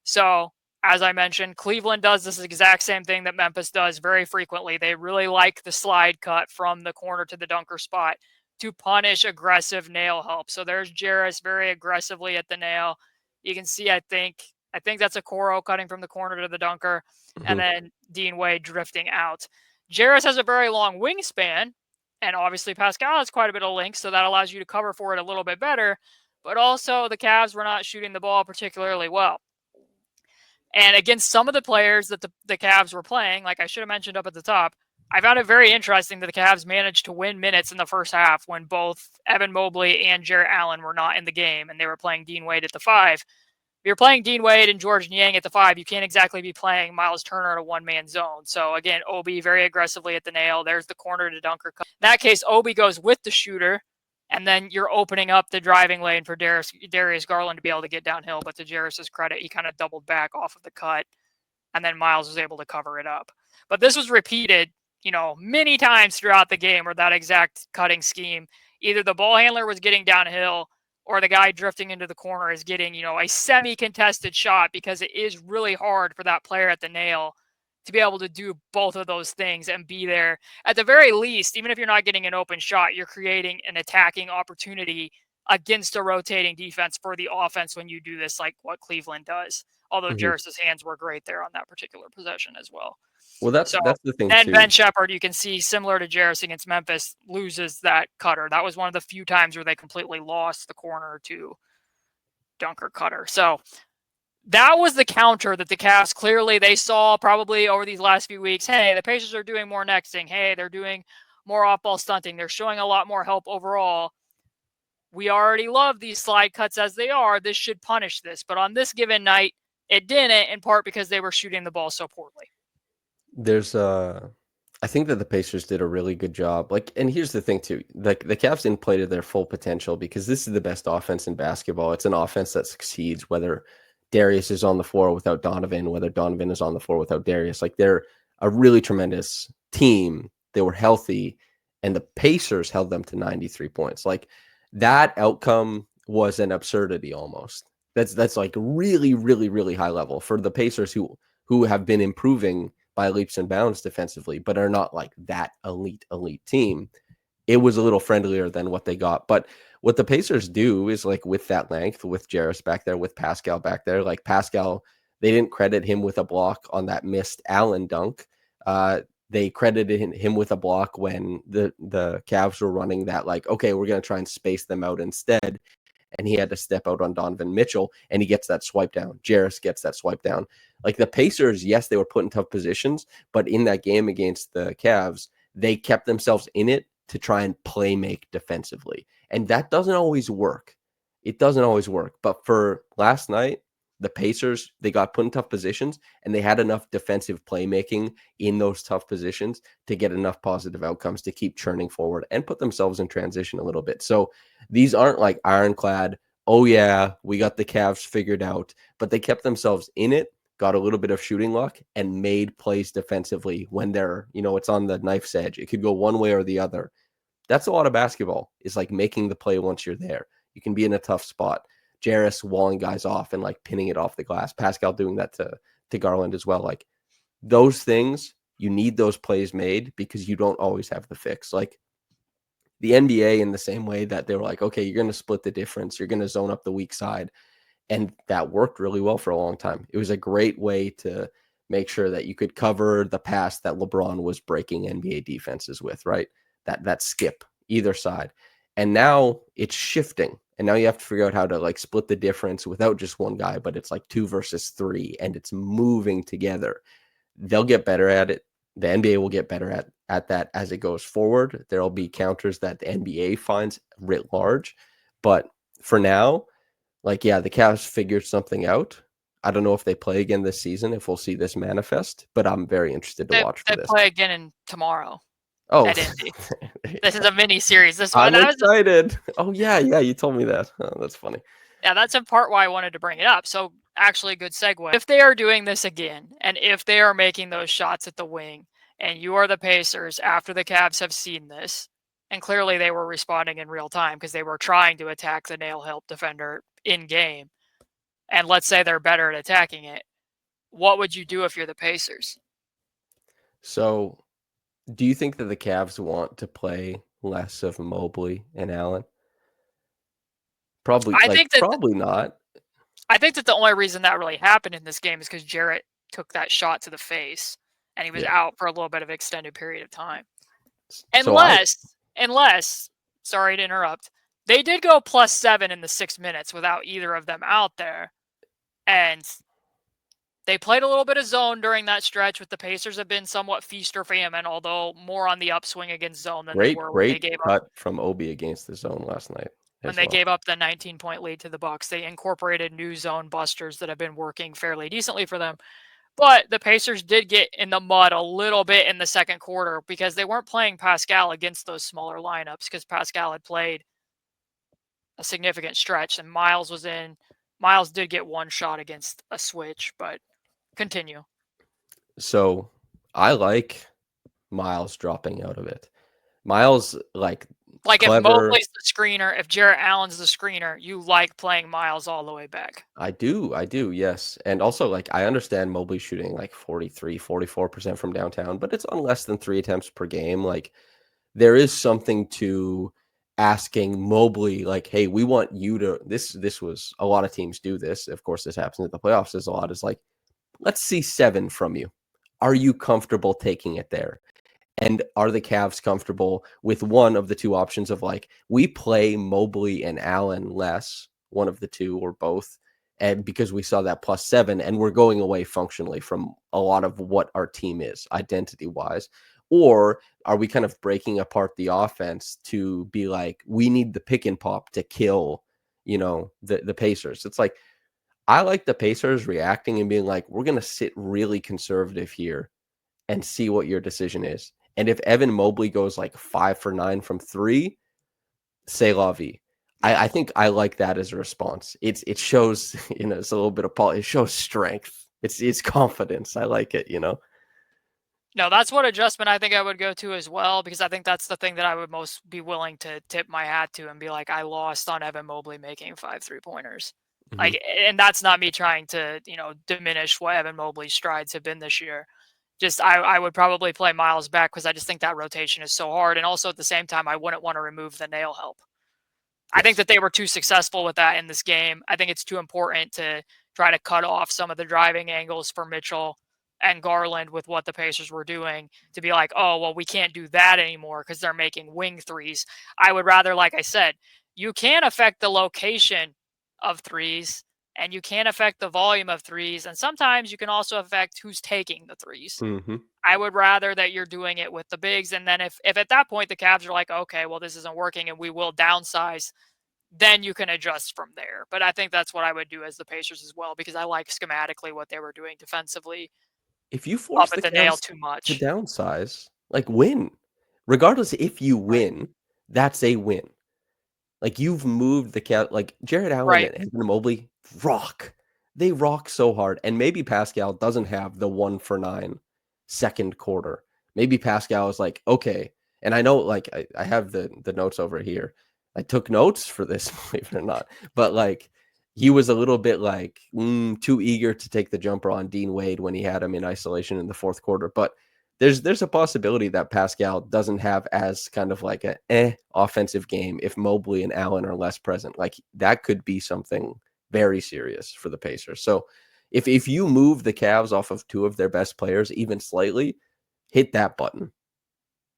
So as I mentioned, Cleveland does this exact same thing that Memphis does very frequently. They really like the slide cut from the corner to the dunker spot to punish aggressive nail help. So there's Jarace very aggressively at the nail. You can see, I think that's a Coro cutting from the corner to the dunker, and then Dean Wade drifting out. Jarace has a very long wingspan, and obviously Pascal has quite a bit of length, so that allows you to cover for it a little bit better. But also the Cavs were not shooting the ball particularly well. And against some of the players that the Cavs were playing, like I should have mentioned up at the top, I found it very interesting that the Cavs managed to win minutes in the first half when both Evan Mobley and Jarrett Allen were not in the game, and they were playing Dean Wade at the 5. If you're playing Dean Wade and George Niang at the 5, you can't exactly be playing Miles Turner in a one-man zone. So again, Obi very aggressively at the nail. There's the corner to dunker. In that case, Obi goes with the shooter, and then you're opening up the driving lane for Darius Garland to be able to get downhill. But to Jarace's credit, he kind of doubled back off of the cut, and then Miles was able to cover it up. But this was repeated, many times throughout the game where that exact cutting scheme, either the ball handler was getting downhill or the guy drifting into the corner is getting, a semi-contested shot, because it is really hard for that player at the nail to be able to do both of those things and be there. At the very least, even if you're not getting an open shot, you're creating an attacking opportunity against a rotating defense for the offense when you do this, like what Cleveland does. Although Jarace's hands were great there on that particular possession as well. Well, that's the thing then too. Ben Shepherd, you can see, similar to Jarace against Memphis, loses that cutter. That was one of the few times where they completely lost the corner to dunker cutter. So that was the counter that the Cavs clearly they saw probably over these last few weeks. Hey, the Pacers are doing more nexting. Hey, they're doing more off-ball stunting. They're showing a lot more help overall. We already love these slide cuts as they are. This should punish this. But on this given night, it didn't, in part because they were shooting the ball so poorly. I think that the Pacers did a really good job. And here's the thing too, the Cavs didn't play to their full potential because this is the best offense in basketball. It's an offense that succeeds whether Darius is on the floor without Donovan, whether Donovan is on the floor without Darius. They're a really tremendous team. They were healthy, and the Pacers held them to 93 points. That outcome was an absurdity almost. That's really, really, really high level for the Pacers who have been improving by leaps and bounds defensively, but are not that elite team. It was a little friendlier than what they got. But what the Pacers do is with that length, with Jarace back there, with Pascal back there, Pascal, they didn't credit him with a block on that missed Allen dunk. They credited him with a block when the Cavs were running that okay, we're going to try and space them out instead. And he had to step out on Donovan Mitchell, and he gets that swipe down. Jarace gets that swipe down. The Pacers, yes, they were put in tough positions, but in that game against the Cavs, they kept themselves in it to try and play make defensively. And that doesn't always work. It doesn't always work. But for last night, the Pacers, they got put in tough positions and they had enough defensive playmaking in those tough positions to get enough positive outcomes to keep churning forward and put themselves in transition a little bit. So these aren't like ironclad, oh yeah, we got the Cavs figured out, but they kept themselves in it, got a little bit of shooting luck, and made plays defensively when they're, it's on the knife's edge. It could go one way or the other. That's a lot of basketball, is like making the play once you're there. You can be in a tough spot. Jarace walling guys off and like pinning it off the glass. Pascal doing that to Garland as well. Like those things, you need those plays made because you don't always have the fix. Like the NBA, in the same way that they were like, okay, you're going to split the difference. You're going to zone up the weak side. And that worked really well for a long time. It was a great way to make sure that you could cover the pass that LeBron was breaking NBA defenses with, right? That skip either side. And now it's shifting. And now you have to figure out how to like split the difference without just one guy, but it's like 2 versus 3 and it's moving together. They'll get better at it. The NBA will get better at that as it goes forward. There'll be counters that the NBA finds writ large. But for now, like, yeah, the Cavs figured something out. I don't know if they play again this season, if we'll see this manifest, but I'm very interested to watch for They this. play again tomorrow. Oh, at Indy. This is a mini series. I'm excited. Oh yeah, you told me that. Oh, that's funny. Yeah, that's in part why I wanted to bring it up. So actually, a good segue. If they are doing this again, and if they are making those shots at the wing, and you are the Pacers after the Cavs have seen this, and clearly they were responding in real time because they were trying to attack the nail help defender in game, and let's say they're better at attacking it, what would you do if you're the Pacers? So, do you think that the Cavs want to play less of Mobley and Allen? Probably, probably not. I think that the only reason that really happened in this game is because Jarrett took that shot to the face, and he was out for a little bit of extended period of time. Unless, sorry to interrupt, they did go +7 in the 6 minutes without either of them out there, and they played a little bit of zone during that stretch. With the Pacers have been somewhat feast or famine, although more on the upswing against zone than they were when they gave cut from Obi against the zone last night. When they gave up the 19-point lead to the Bucks, they incorporated new zone busters that have been working fairly decently for them. But the Pacers did get in the mud a little bit in the second quarter because they weren't playing Pascal against those smaller lineups because Pascal had played a significant stretch and Miles was in. Miles did get one shot against a switch, but continue. So I like Miles dropping out of it. Miles, like if Mobley's the screener, if Jarrett Allen's the screener, you like playing Miles all the way back. I do, yes. And also, like, I understand Mobley shooting like 43, 44% from downtown, but it's on less than 3 attempts per game. Like, there is something to asking Mobley, like, hey, we want you to, this was, a lot of teams do this. Of course, this happens at the playoffs as a lot. Is like, let's see 7 from you. Are you comfortable taking it there? And are the Cavs comfortable with one of the two options of like, we play Mobley and Allen less, one of the two or both, and because we saw that +7 and we're going away functionally from a lot of what our team is identity wise? Or are we kind of breaking apart the offense to be like, we need the pick and pop to kill, the Pacers? It's like, I like the Pacers reacting and being like, we're going to sit really conservative here and see what your decision is. And if Evan Mobley goes like 5 for 9 from 3, c'est la vie. I think I like that as a response. It shows, it's a little bit of it shows strength. It's confidence. I like it, No, that's what adjustment I think I would go to as well, because I think that's the thing that I would most be willing to tip my hat to and be like, I lost on Evan Mobley making 5 3-pointers. Mm-hmm. Like, and that's not me trying to, diminish what Evan Mobley's strides have been this year. Just I would probably play Miles back because I just think that rotation is so hard. And also at the same time, I wouldn't want to remove the nail help. Yes. I think that they were too successful with that in this game. I think it's too important to try to cut off some of the driving angles for Mitchell and Garland with what the Pacers were doing to be like, oh, well, we can't do that anymore because they're making wing threes. I would rather, like I said, you can affect the location of threes and you can affect the volume of threes. And sometimes you can also affect who's taking the threes. Mm-hmm. I would rather that you're doing it with the bigs. And then if at that point the Cavs are like, okay, well, this isn't working and we will downsize then you can adjust from there. But I think that's what I would do as the Pacers as well, because I like schematically what they were doing defensively If you up force at the the nail Cavs too to much. downsize, like, win. Regardless if you Right. win, that's a win. Like, you've moved the cat. Like, Jared Allen Right. and Evan Mobley rock. They rock so hard. And maybe Pascal doesn't have the 1 for 9 second quarter. Maybe Pascal is like, okay. And I know, like, I have the notes over here. I took notes for this, believe it or not. But, like, he was a little bit like too eager to take the jumper on Dean Wade when he had him in isolation in the fourth quarter. But there's a possibility that Pascal doesn't have as kind of like a offensive game if Mobley and Allen are less present. Like, that could be something very serious for the Pacers. So if you move the Cavs off of two of their best players even slightly, hit that button.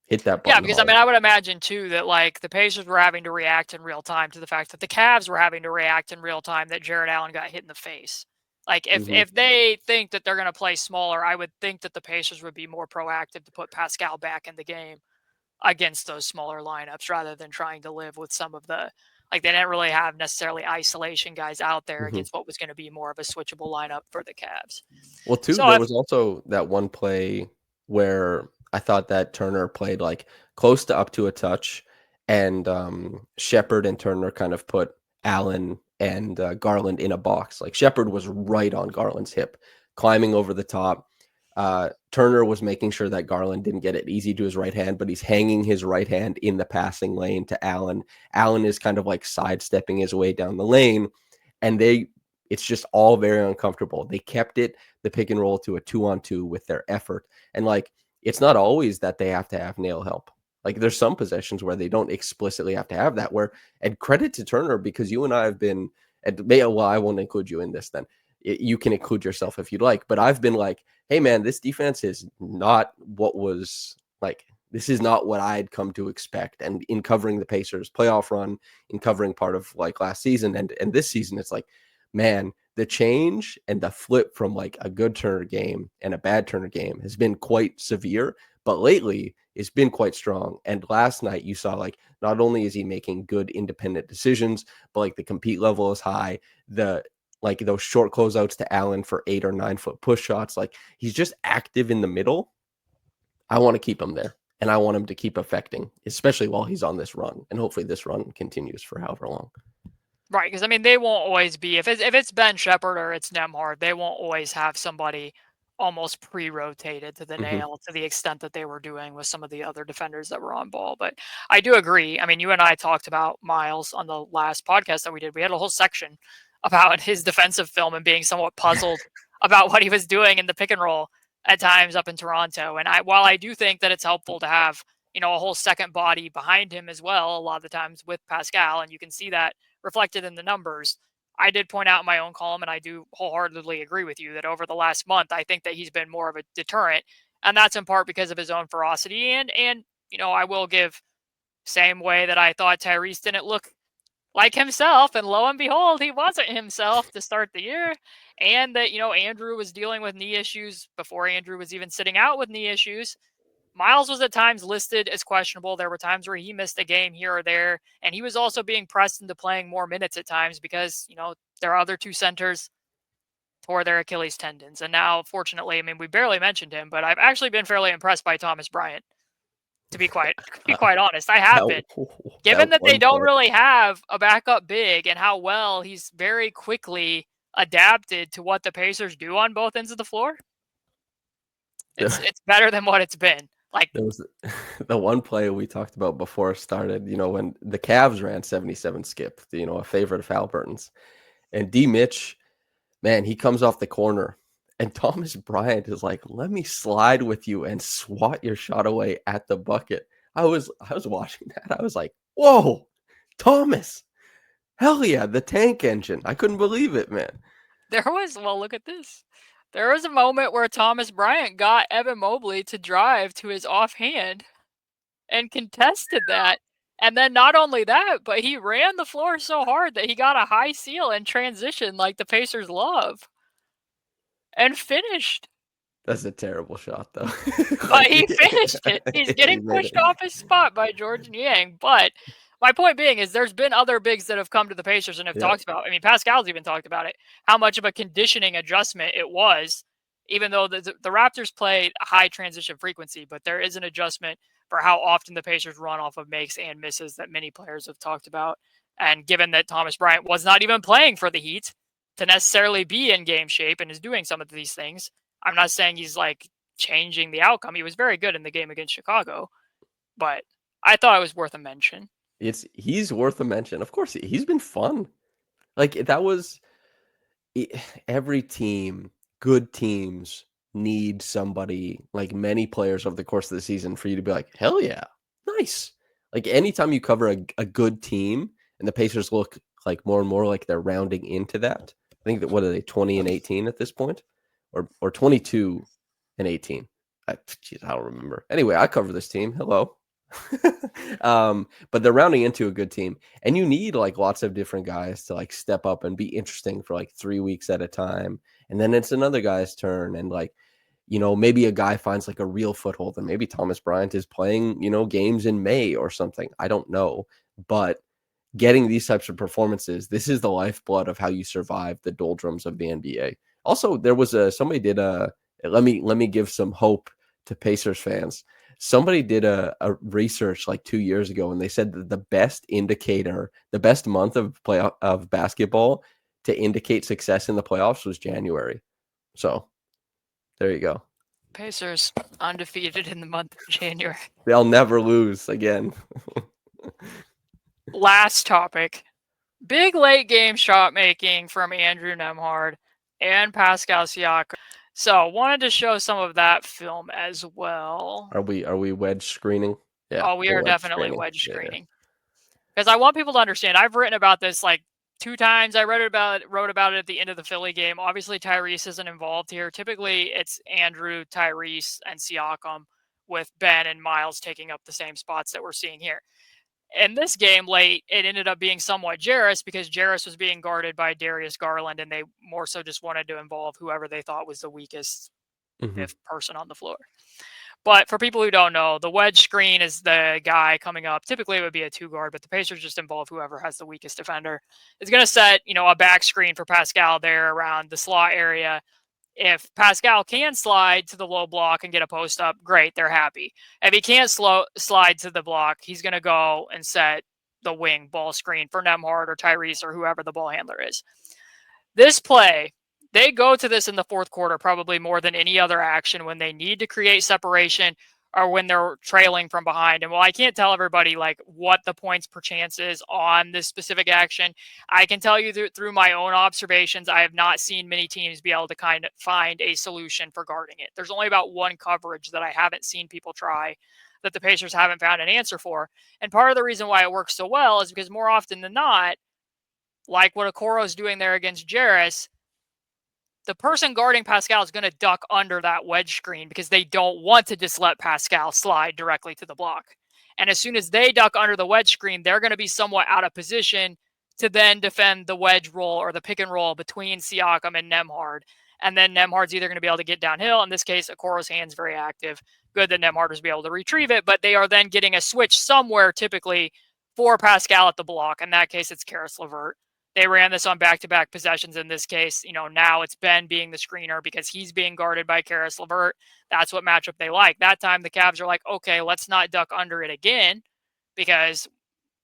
Hit that Yeah, button because I hard. mean, I would imagine too that like the Pacers were having to react in real time to the fact that the Cavs were having to react in real time that Jared Allen got hit in the face. Like Mhm. if they think that they're going to play smaller, I would think that the Pacers would be more proactive to put Pascal back in the game against those smaller lineups rather than trying to live with some of the, like, they didn't really have necessarily isolation guys out there Mhm. against what was going to be more of a switchable lineup for the Cavs. Well, too, So there if was also that one play where I thought that Turner played like close to up to a touch, and Shepard and Turner kind of put Allen and Garland in a box. Like, Shepard was right on Garland's hip, climbing over the top. Turner was making sure that Garland didn't get it easy to his right hand, but he's hanging his right hand in the passing lane to Allen. Allen is kind of like sidestepping his way down the lane, and it's just all very uncomfortable. They kept the pick and roll to a 2-on-2 with their effort. And, like, it's not always that they have to have nail help. Like, there's some possessions where they don't explicitly have to have that, and credit to Turner, because you and I have been, well, I won't include you in this then. You can include yourself if you'd like, but I've been like, hey man, this defense is not what was like, this is not what I'd come to expect. And in covering the Pacers playoff run, in covering part of like last season and this season, it's like, man, the change and the flip from like a good Turner game and a bad Turner game has been quite severe, but lately it's been quite strong. And last night you saw, like, not only is he making good independent decisions, but like the compete level is high. Like those short closeouts to Allen for 8 or 9 foot push shots, like, he's just active in the middle. I want to keep him there, and I want him to keep affecting, especially while he's on this run, and hopefully this run continues for however long. right, because I mean they won't always be, if it's Ben Shepard or it's Nemhard, they won't always have somebody almost pre-rotated to the Mm-hmm. nail to the extent that they were doing with some of the other defenders that were on ball. But I do agree. I mean, you and I talked about Miles on the last podcast that we did. We had a whole section about his defensive film and being somewhat puzzled about what he was doing in the pick and roll at times up in Toronto. And while I do think that it's helpful to have, a whole second body behind him as well, a lot of the times with Pascal, and you can see that reflected in the numbers. I did point out in my own column, and I do wholeheartedly agree with you that over the last month, I think that he's been more of a deterrent, and that's in part because of his own ferocity. And I will give, same way that I thought Tyrese didn't look like himself, and lo and behold, he wasn't himself to start the year, and that Andrew was dealing with knee issues before Andrew was even sitting out with knee issues. Miles was at times listed as questionable. There were times where he missed a game here or there, and he was also being pressed into playing more minutes at times because, their other two centers tore their Achilles tendons. And now, fortunately, I mean, we barely mentioned him, but I've actually been fairly impressed by Thomas Bryant, to be quite honest. I have that been. Given that that they one don't play. really have a backup big and how well he's very quickly adapted to what the Pacers do on both ends of the floor, it's better than what it's been. Like, There was the one play we talked about before it started, when the Cavs ran 77 skip, a favorite of Halliburton's. And D. Mitch, man, he comes off the corner, and Thomas Bryant is like, "Let me slide with you and swat your shot away at the bucket." I was watching that. I was like, "Whoa, Thomas! Hell yeah, the tank engine!" I couldn't believe it, man. well, look at this. There was a moment where Thomas Bryant got Evan Mobley to drive to his offhand and contested that. And then not only that, but he ran the floor so hard that he got a high seal and transition like the Pacers love and finished. That's a terrible shot, though. But Like, he finished it. He's he getting made pushed it. off his spot by George Niang. But My point being is there's been other bigs that have come to the Pacers and have talked about. I mean, Pascal's even talked about it. How much of a conditioning adjustment it was, even though the Raptors play a high transition frequency, but there is an adjustment for how often the Pacers run off of makes and misses that many players have talked about. And given that Thomas Bryant was not even playing for the Heat to necessarily be in game shape and is doing some of these things, I'm not saying he's like changing the outcome. He was very good in the game against Chicago, but I thought it was worth a mention. He's worth a mention. Of course, he's been fun. Like that was every team, good teams need somebody, like many players over the course of the season, for you to be like, hell yeah, nice. Like anytime you cover a good team, and the Pacers look like more and more like they're rounding into that. I think that, what are they, 20-18 at this point, or 22-18? I don't remember. Anyway, I cover this team. Hello. But they're rounding into a good team, and you need like lots of different guys to like step up and be interesting for like 3 weeks at a time, and then it's another guy's turn, and like, you know, maybe a guy finds like a real foothold, and maybe Thomas Bryant is playing, you know, games in May or something. I don't know, but getting these types of performances, this is the lifeblood of how you survive the doldrums of the NBA. Also, there was somebody did let me give some hope to Pacers fans. Somebody did a research like 2 years ago, and they said that the best indicator, the best month of basketball to indicate success in the playoffs was January. So there you go. Pacers undefeated in the month of January. They'll never lose again. Last topic. Big late game shot making from Andrew Nembhard and Pascal Siakam. So wanted to show some of that film as well. Are we wedge screening? Yeah. Oh, we are definitely screening. wedge screening. Because I want people to understand, I've written about this like 2 times. I wrote about it at the end of the Philly game. Obviously, Tyrese isn't involved here. Typically, it's Andrew, Tyrese, and Siakam, with Ben and Miles taking up the same spots that we're seeing here. In this game late, it ended up being somewhat Jarace because Jarace was being guarded by Darius Garland, and they more so just wanted to involve whoever they thought was the weakest fifth person on the floor. But for people who don't know, the wedge screen is the guy coming up. Typically, it would be a 2 guard, but the Pacers just involve whoever has the weakest defender. It's going to set, you know, a back screen for Pascal there around the slot area. If Pascal can slide to the low block and get a post up, great, they're happy. If he can't slide to the block, he's going to go and set the wing ball screen for Nembhard or Tyrese or whoever the ball handler is. This play, they go to this in the fourth quarter probably more than any other action when they need to create separation or when they're trailing from behind. And while I can't tell everybody like what the points per chance is on this specific action, I can tell you through my own observations, I have not seen many teams be able to kind of find a solution for guarding it. There's only about one coverage that I haven't seen people try that the Pacers haven't found an answer for. And part of the reason why it works so well is because more often than not, like what Okoro's doing there against Jarace, the person guarding Pascal is going to duck under that wedge screen because they don't want to just let Pascal slide directly to the block. And as soon as they duck under the wedge screen, they're going to be somewhat out of position to then defend the wedge roll or the pick and roll between Siakam and Nembhard. And then Nembhard's either going to be able to get downhill. In this case, Okoro's hand's very active. Good that Nembhard was able to retrieve it, but they are then getting a switch somewhere typically for Pascal at the block. In that case, it's Jarus Walker. They ran this on back-to-back possessions in this case. You know, now it's Ben being the screener because he's being guarded by Jarus Walker. That's what matchup they like. That time the Cavs are like, okay, let's not duck under it again because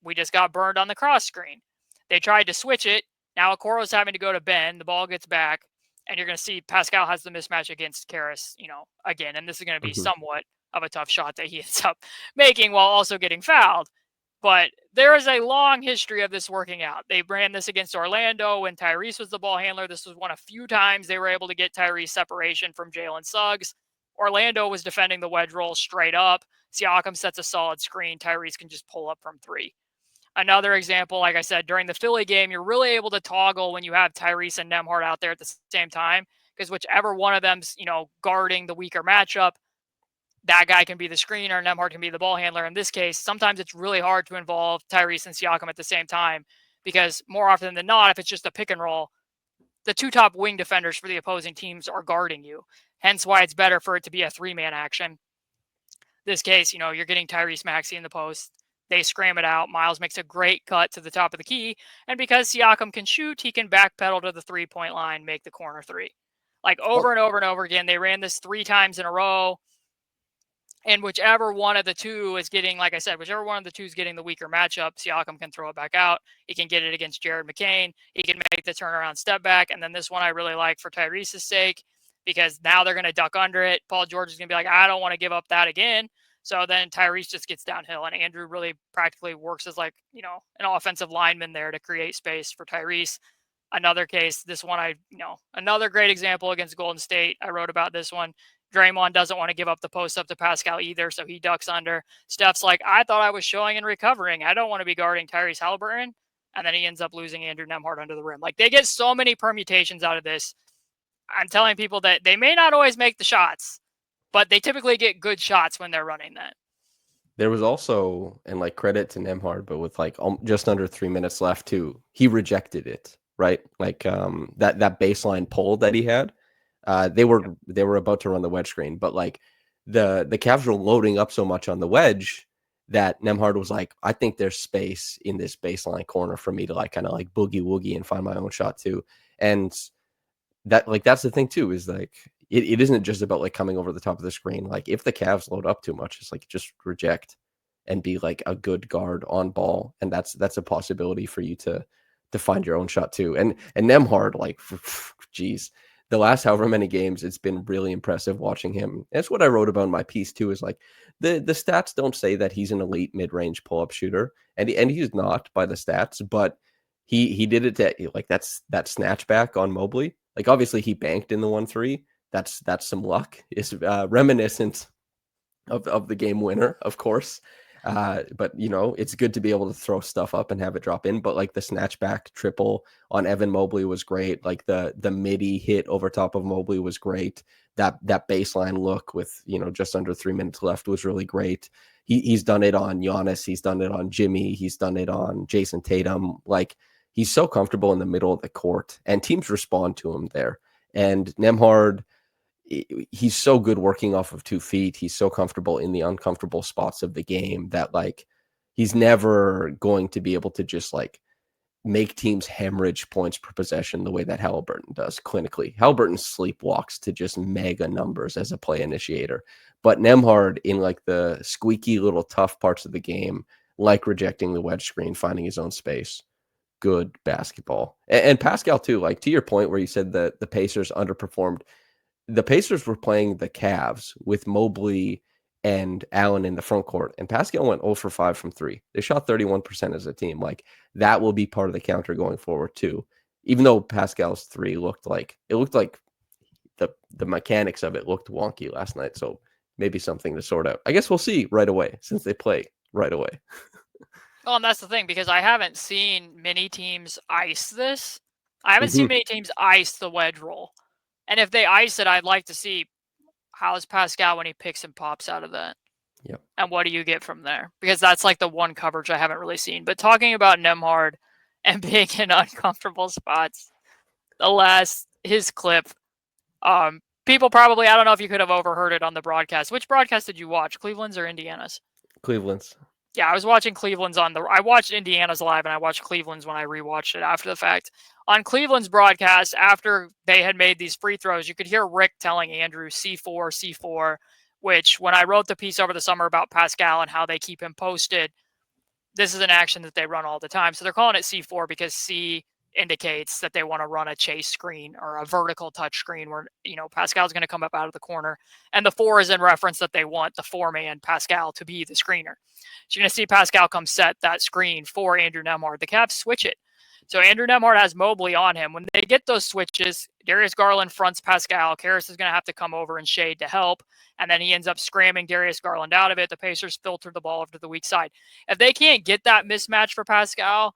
we just got burned on the cross screen. They tried to switch it. Now Okoro's having to go to Ben. The ball gets back, and you're going to see Pascal has the mismatch against Jarus, you know, again. And this is going to be somewhat of a tough shot that he ends up making while also getting fouled. But there is a long history of this working out. They ran this against Orlando when Tyrese was the ball handler. This was one of few times they were able to get Tyrese separation from Jalen Suggs. Orlando was defending the wedge roll straight up. Siakam sets a solid screen. Tyrese can just pull up from 3. Another example, like I said, during the Philly game, you're really able to toggle when you have Tyrese and Nembhard out there at the same time because whichever one of them's, you know, guarding the weaker matchup, that guy can be the screener, Nembhard can be the ball handler. In this case, sometimes it's really hard to involve Tyrese and Siakam at the same time because more often than not, if it's just a pick and roll, the 2 top wing defenders for the opposing teams are guarding you. Hence why it's better for it to be a 3-man action. This case, you know, you're getting Tyrese Maxey in the post. They scram it out. Miles makes a great cut to the top of the key. And because Siakam can shoot, he can backpedal to the 3-point line, make the corner three. Like over and over and over again. They ran this 3 times in a row. And whichever one of the two is getting, like I said, whichever one of the two is getting the weaker matchup, Siakam can throw it back out. He can get it against Jared McCain. He can make the turnaround step back. And then this one I really like for Tyrese's sake, because now they're going to duck under it. Paul George is going to be like, I don't want to give up that again. So then Tyrese just gets downhill, and Andrew really practically works as like, an offensive lineman there to create space for Tyrese. Another case, this one, another great example against Golden State. I wrote about this one. Draymond doesn't want to give up the post up to Pascal either, so he ducks under. Steph's like, I thought I was showing and recovering. I don't want to be guarding Tyrese Halliburton. And then he ends up losing Andrew Nembhard under the rim. Like, they get so many permutations out of this. I'm telling people that they may not always make the shots, but they typically get good shots when they're running that. There was also, and like credit to Nembhard, but with like just under 3 minutes left too, he rejected it, right? Like that baseline pull that he had. They were about to run the wedge screen, but like the Cavs were loading up so much on the wedge that Nembhard was like, I think there's space in this baseline corner for me to like kind of like boogie woogie and find my own shot too. And that's the thing too, is like it isn't just about like coming over the top of the screen. Like if the Cavs load up too much, it's like just reject and be like a good guard on ball, and that's a possibility for you to find your own shot too. And Nembhard, like, geez, the last however many games, it's been really impressive watching him. That's what I wrote about in my piece too, is like the stats don't say that he's an elite mid-range pull-up shooter, and he's not by the stats, but he did it to like that snatchback on Mobley. Like obviously he banked in the 1-3. That's some luck. It's reminiscent of the game winner, of course. But it's good to be able to throw stuff up and have it drop in. But like the snatchback triple on Evan Mobley was great. Like the midi hit over top of Mobley was great. That baseline look with just under 3 minutes left was really great. He's done it on Giannis. He's done it on Jimmy. He's done it on Jason Tatum. Like he's so comfortable in the middle of the court, and teams respond to him there. And Nembhard, he's so good working off of 2 feet. He's so comfortable in the uncomfortable spots of the game that like he's never going to be able to just like make teams hemorrhage points per possession the way that Halliburton does clinically. Halliburton sleepwalks to just mega numbers as a play initiator. But Nembhard, in like the squeaky little tough parts of the game, like rejecting the wedge screen, finding his own space, good basketball. And Pascal too, like to your point where you said that the Pacers underperformed, the Pacers were playing the Cavs with Mobley and Allen in the front court, and Pascal went 0 for 5 from 3. They shot 31% as a team. Like that will be part of the counter going forward too. Even though Pascal's 3 looked like the mechanics of it looked wonky last night, so maybe something to sort out. I guess we'll see right away since they play right away. Well, and that's the thing, because I haven't seen many teams ice this. I haven't seen many teams ice the wedge roll. And if they ice it, I'd like to see how's Pascal when he picks and pops out of that. Yep. And what do you get from there? Because that's like the one coverage I haven't really seen. But talking about Nembhard and being in uncomfortable spots, his clip, people probably, I don't know if you could have overheard it on the broadcast. Which broadcast did you watch? Cleveland's or Indiana's? Cleveland's. Yeah, I was watching Cleveland's I watched Indiana's live, and I watched Cleveland's when I rewatched it after the fact. On Cleveland's broadcast, after they had made these free throws, you could hear Rick telling Andrew C4, C4, which when I wrote the piece over the summer about Pascal and how they keep him posted, this is an action that they run all the time. So they're calling it C4 because C indicates that they want to run a chase screen or a vertical touch screen where, Pascal's going to come up out of the corner. And the 4 is in reference that they want the 4-man Pascal to be the screener. So you're going to see Pascal come set that screen for Andrew Nembhard. The Cavs switch it. So Andrew Nembhard has Mobley on him. When they get those switches, Darius Garland fronts Pascal. Karras is going to have to come over and shade to help. And then he ends up scramming Darius Garland out of it. The Pacers filter the ball over to the weak side. If they can't get that mismatch for Pascal,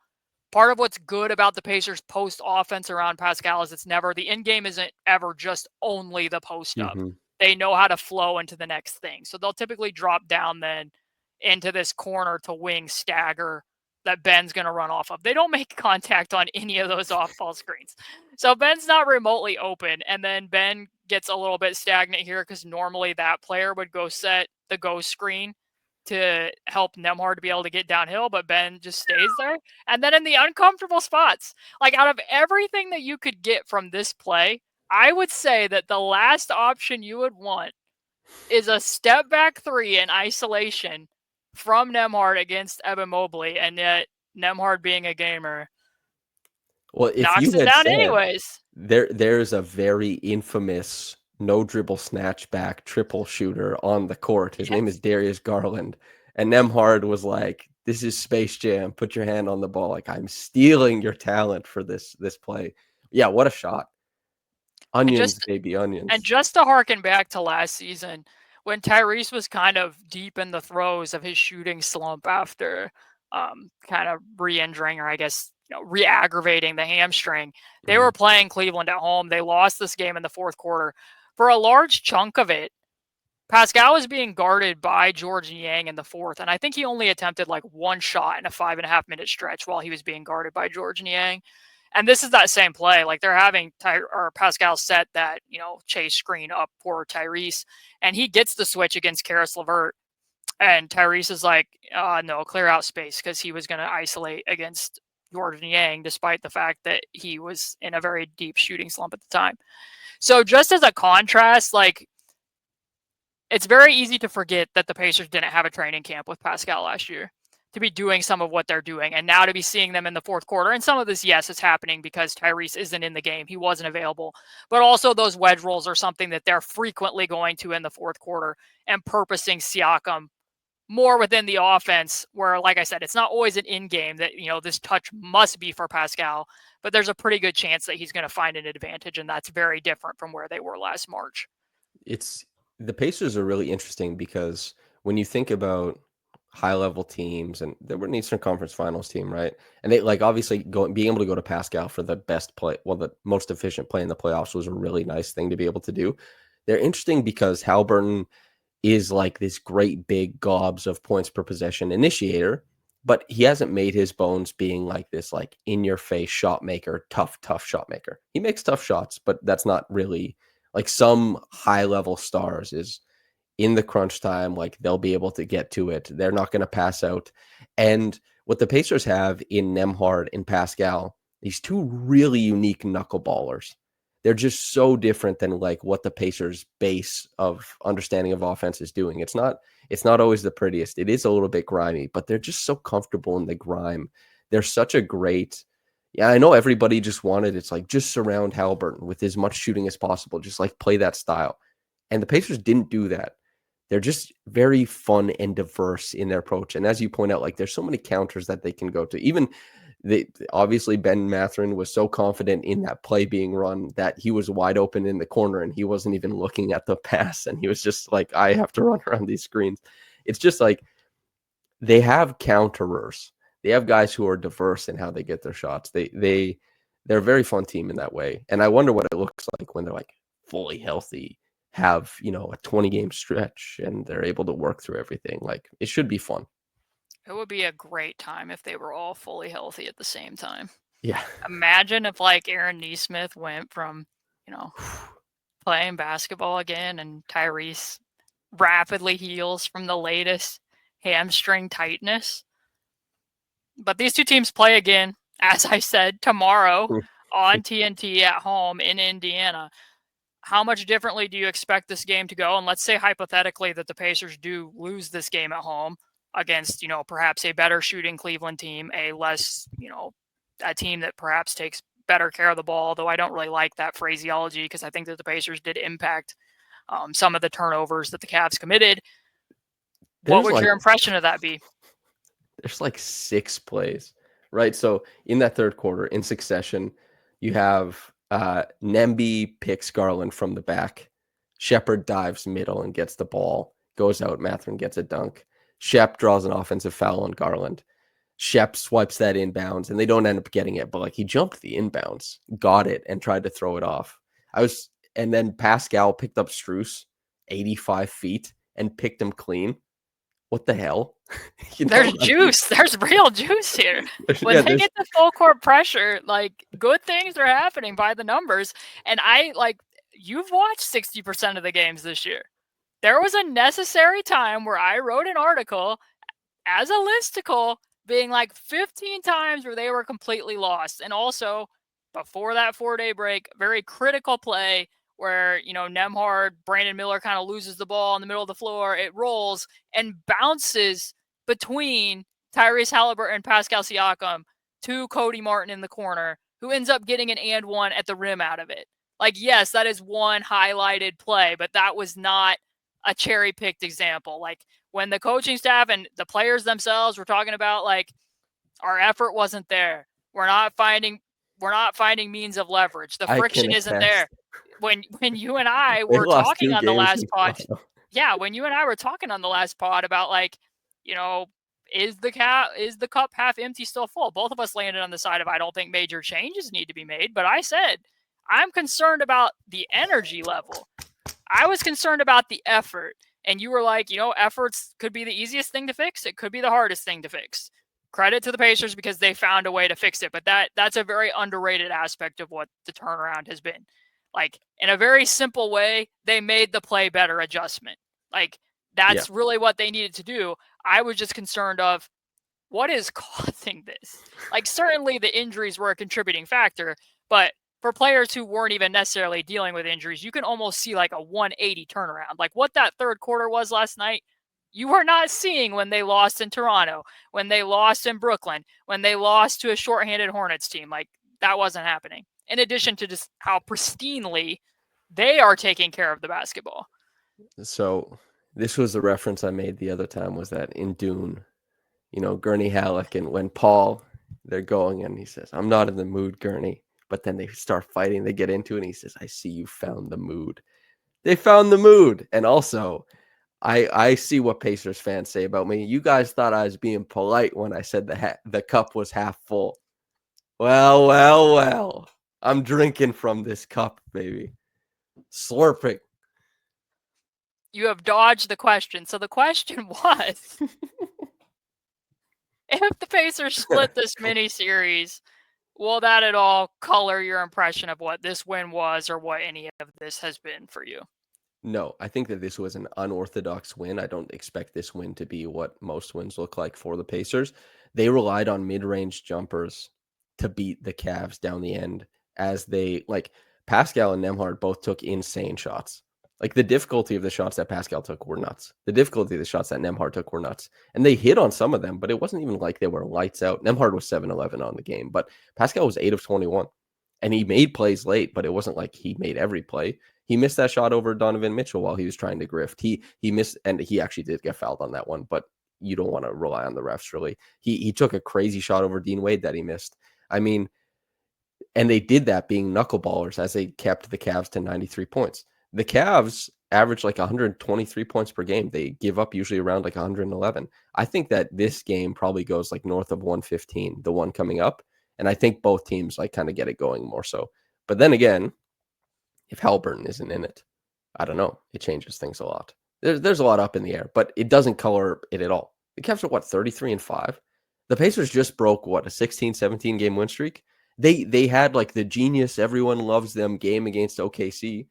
part of what's good about the Pacers post offense around Pascal is the end game isn't ever just only the post up. They know how to flow into the next thing. So they'll typically drop down then into this corner to wing stagger that Ben's going to run off of. They don't make contact on any of those off-ball screens. So Ben's not remotely open, and then Ben gets a little bit stagnant here because normally that player would go set the go screen to help Nemhard to be able to get downhill, but Ben just stays there. And then in the uncomfortable spots, like out of everything that you could get from this play, I would say that the last option you would want is a step back 3 in isolation from Nemhard against Evan Mobley, and yet Nemhard being a gamer Well, if knocks you it had down said anyways. there's a very infamous no dribble snatchback triple shooter on the court. His name is Darius Garland. And Nemhard was like, this is Space Jam. Put your hand on the ball. Like, I'm stealing your talent for this play. Yeah, what a shot. Onions, baby, onions. And just to harken back to last season, when Tyrese was kind of deep in the throes of his shooting slump after kind of re-injuring, or I guess re-aggravating the hamstring, they were playing Cleveland at home. They lost this game in the fourth quarter. For a large chunk of it, Pascal was being guarded by George Niang in the fourth, and I think he only attempted like one shot in a 5.5-minute stretch while he was being guarded by George Niang. And this is that same play. Like they're having Pascal set that, chase screen up for Tyrese, and he gets the switch against Karis LeVert. And Tyrese is like, no, clear out space, because he was going to isolate against George Niang, despite the fact that he was in a very deep shooting slump at the time. So just as a contrast, like, it's very easy to forget that the Pacers didn't have a training camp with Pascal last year to be doing some of what they're doing, and now to be seeing them in the fourth quarter. And some of this, yes, is happening because Tyrese isn't in the game. He wasn't available. But also those wedge rolls are something that they're frequently going to in the fourth quarter, and purposing Siakam more within the offense, where, like I said, it's not always an in-game that, this touch must be for Pascal, but there's a pretty good chance that he's going to find an advantage, and that's very different from where they were last March. The Pacers are really interesting because when you think about high-level teams, and they were an Eastern Conference Finals team, right? And they obviously being able to go to Pascal for the best play, the most efficient play in the playoffs was a really nice thing to be able to do. They're interesting because Haliburton is like this great big gobs of points per possession initiator, but he hasn't made his bones being like this, like in-your-face shot maker, tough shot maker. He makes tough shots, but that's not really like some high-level stars is in the crunch time, like they'll be able to get to it. They're not going to pass out. And what the Pacers have in Nemhard and Pascal, these two really unique knuckleballers. They're just so different than like what the Pacers' base of understanding of offense is doing. It's not always the prettiest. It is a little bit grimy, but they're just so comfortable in the grime. They're such a great. Yeah, I know everybody just wanted, it's like just surround Haliburton with as much shooting as possible, just like play that style. And the Pacers didn't do that. They're just very fun and diverse in their approach. And as you point out, like there's so many counters that they can go to. Even obviously Ben Mathurin was so confident in that play being run that he was wide open in the corner and he wasn't even looking at the pass. And he was just like, I have to run around these screens. It's just like they have counterers. They have guys who are diverse in how they get their shots. They're a very fun team in that way. And I wonder what it looks like when they're like fully healthy, have, a 20-game stretch, and they're able to work through everything. Like, it should be fun. It would be a great time if they were all fully healthy at the same time. Yeah. Imagine if like Aaron Nesmith went from, playing basketball again, and Tyrese rapidly heals from the latest hamstring tightness. But these two teams play again, as I said, tomorrow on TNT at home in Indiana. How much differently do you expect this game to go? And let's say hypothetically that the Pacers do lose this game at home against, perhaps a better shooting Cleveland team, a less, a team that perhaps takes better care of the ball, though I don't really like that phraseology because I think that the Pacers did impact some of the turnovers that the Cavs committed. What would your impression of that be? There's like 6 plays, right? So in that third quarter, in succession, you have Nemby picks Garland from the back. Shepherd dives middle and gets the ball. Goes out. Mathurin gets a dunk. Shep draws an offensive foul on Garland. Shep swipes that inbounds, and they don't end up getting it, but like he jumped the inbounds, got it, and tried to throw it off. And then Pascal picked up Strus 85 feet and picked him clean. What the hell? There's juice. There's real juice here. When they get the full court pressure, like good things are happening by the numbers. And you've watched 60% of the games this year. There was a necessary time where I wrote an article as a listicle being like 15 times where they were completely lost. And also, before that 4-day break, very critical play where, Nemhard, Brandon Miller kind of loses the ball in the middle of the floor. It rolls and bounces between Tyrese Halliburton and Pascal Siakam to Cody Martin in the corner, who ends up getting an and one at the rim out of it. Like, yes, that is one highlighted play, but that was not a cherry picked example. Like, when the coaching staff and the players themselves were talking about, like, our effort wasn't there. We're not finding means of leverage. The I can friction isn't there. attest. When you and I They were lost talking 2 on the games last in pod, Toronto. yeah, when you and I were talking on the last pod about, like, is the cup half empty, still full? Both of us landed on the side of, I don't think major changes need to be made, but I said I'm concerned about the energy level. I was concerned about the effort. And you were like, efforts could be the easiest thing to fix. It could be the hardest thing to fix. Credit to the Pacers because they found a way to fix it. But that's a very underrated aspect of what the turnaround has been. Like, in a very simple way, they made the play better adjustment. Like, that's really what they needed to do. I was just concerned of what is causing this. Like, certainly the injuries were a contributing factor, but for players who weren't even necessarily dealing with injuries, you can almost see like a 180 turnaround. Like what that third quarter was last night, you were not seeing when they lost in Toronto, when they lost in Brooklyn, when they lost to a shorthanded Hornets team. Like, that wasn't happening. In addition to just how pristinely they are taking care of the basketball. So this was the reference I made the other time, was that in Dune, Gurney Halleck, and when Paul, they're going and he says, "I'm not in the mood, Gurney." But then they start fighting, they get into it, and he says, "I see you found the mood." They found the mood. And also, I see what Pacers fans say about me. You guys thought I was being polite when I said the cup was half full. Well, well, well. I'm drinking from this cup, baby. Slurping. You have dodged the question. So the question was, if the Pacers split this mini series, will that at all color your impression of what this win was or what any of this has been for you? No, I think that this was an unorthodox win. I don't expect this win to be what most wins look like for the Pacers. They relied on mid-range jumpers to beat the Cavs down the end, as they, like, Pascal and Nemhard both took insane shots. Like, the difficulty of the shots that Pascal took were nuts. The difficulty of the shots that Nemhard took were nuts. And they hit on some of them, but it wasn't even like they were lights out. Nemhard was 7-11 on the game, but Pascal was 8 of 21. And he made plays late, but it wasn't like he made every play. He missed that shot over Donovan Mitchell while he was trying to grift. He missed, and he actually did get fouled on that one, but you don't want to rely on the refs, really. He took a crazy shot over Dean Wade that he missed. I mean, and they did that being knuckleballers as they kept the Cavs to 93 points. The Cavs average like 123 points per game. They give up usually around like 111. I think that this game probably goes like north of 115, the one coming up. And I think both teams like kind of get it going more so. But then again, if Halliburton isn't in it, I don't know. It changes things a lot. There's a lot up in the air, but it doesn't color it at all. The Cavs are 33-5. The Pacers just broke a 16, 17 game win streak. They had like the genius, everyone loves them game against OKC,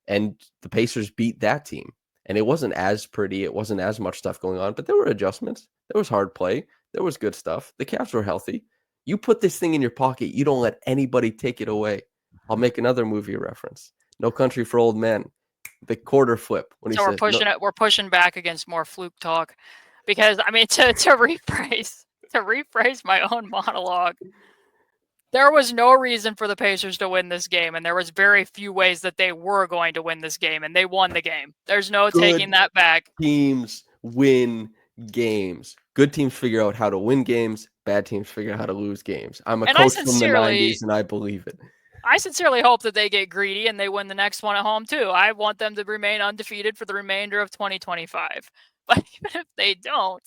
and the Pacers beat that team. And it wasn't as pretty. It wasn't as much stuff going on, but there were adjustments. There was hard play. There was good stuff. The Cavs were healthy. You put this thing in your pocket. You don't let anybody take it away. I'll make another movie reference. No Country for Old Men. The quarter flip when So he we're says, pushing "No." it. We're pushing back against more fluke talk, because I mean, to rephrase my own monologue, there was no reason for the Pacers to win this game, and there was very few ways that they were going to win this game, and they won the game. There's no taking Good that back. teams win games. Good teams figure out how to win games. Bad teams figure out how to lose games. I'm a And coach from the 90s, and I believe it. I sincerely hope that they get greedy and they win the next one at home too. I want them to remain undefeated for the remainder of 2025. But even if they don't,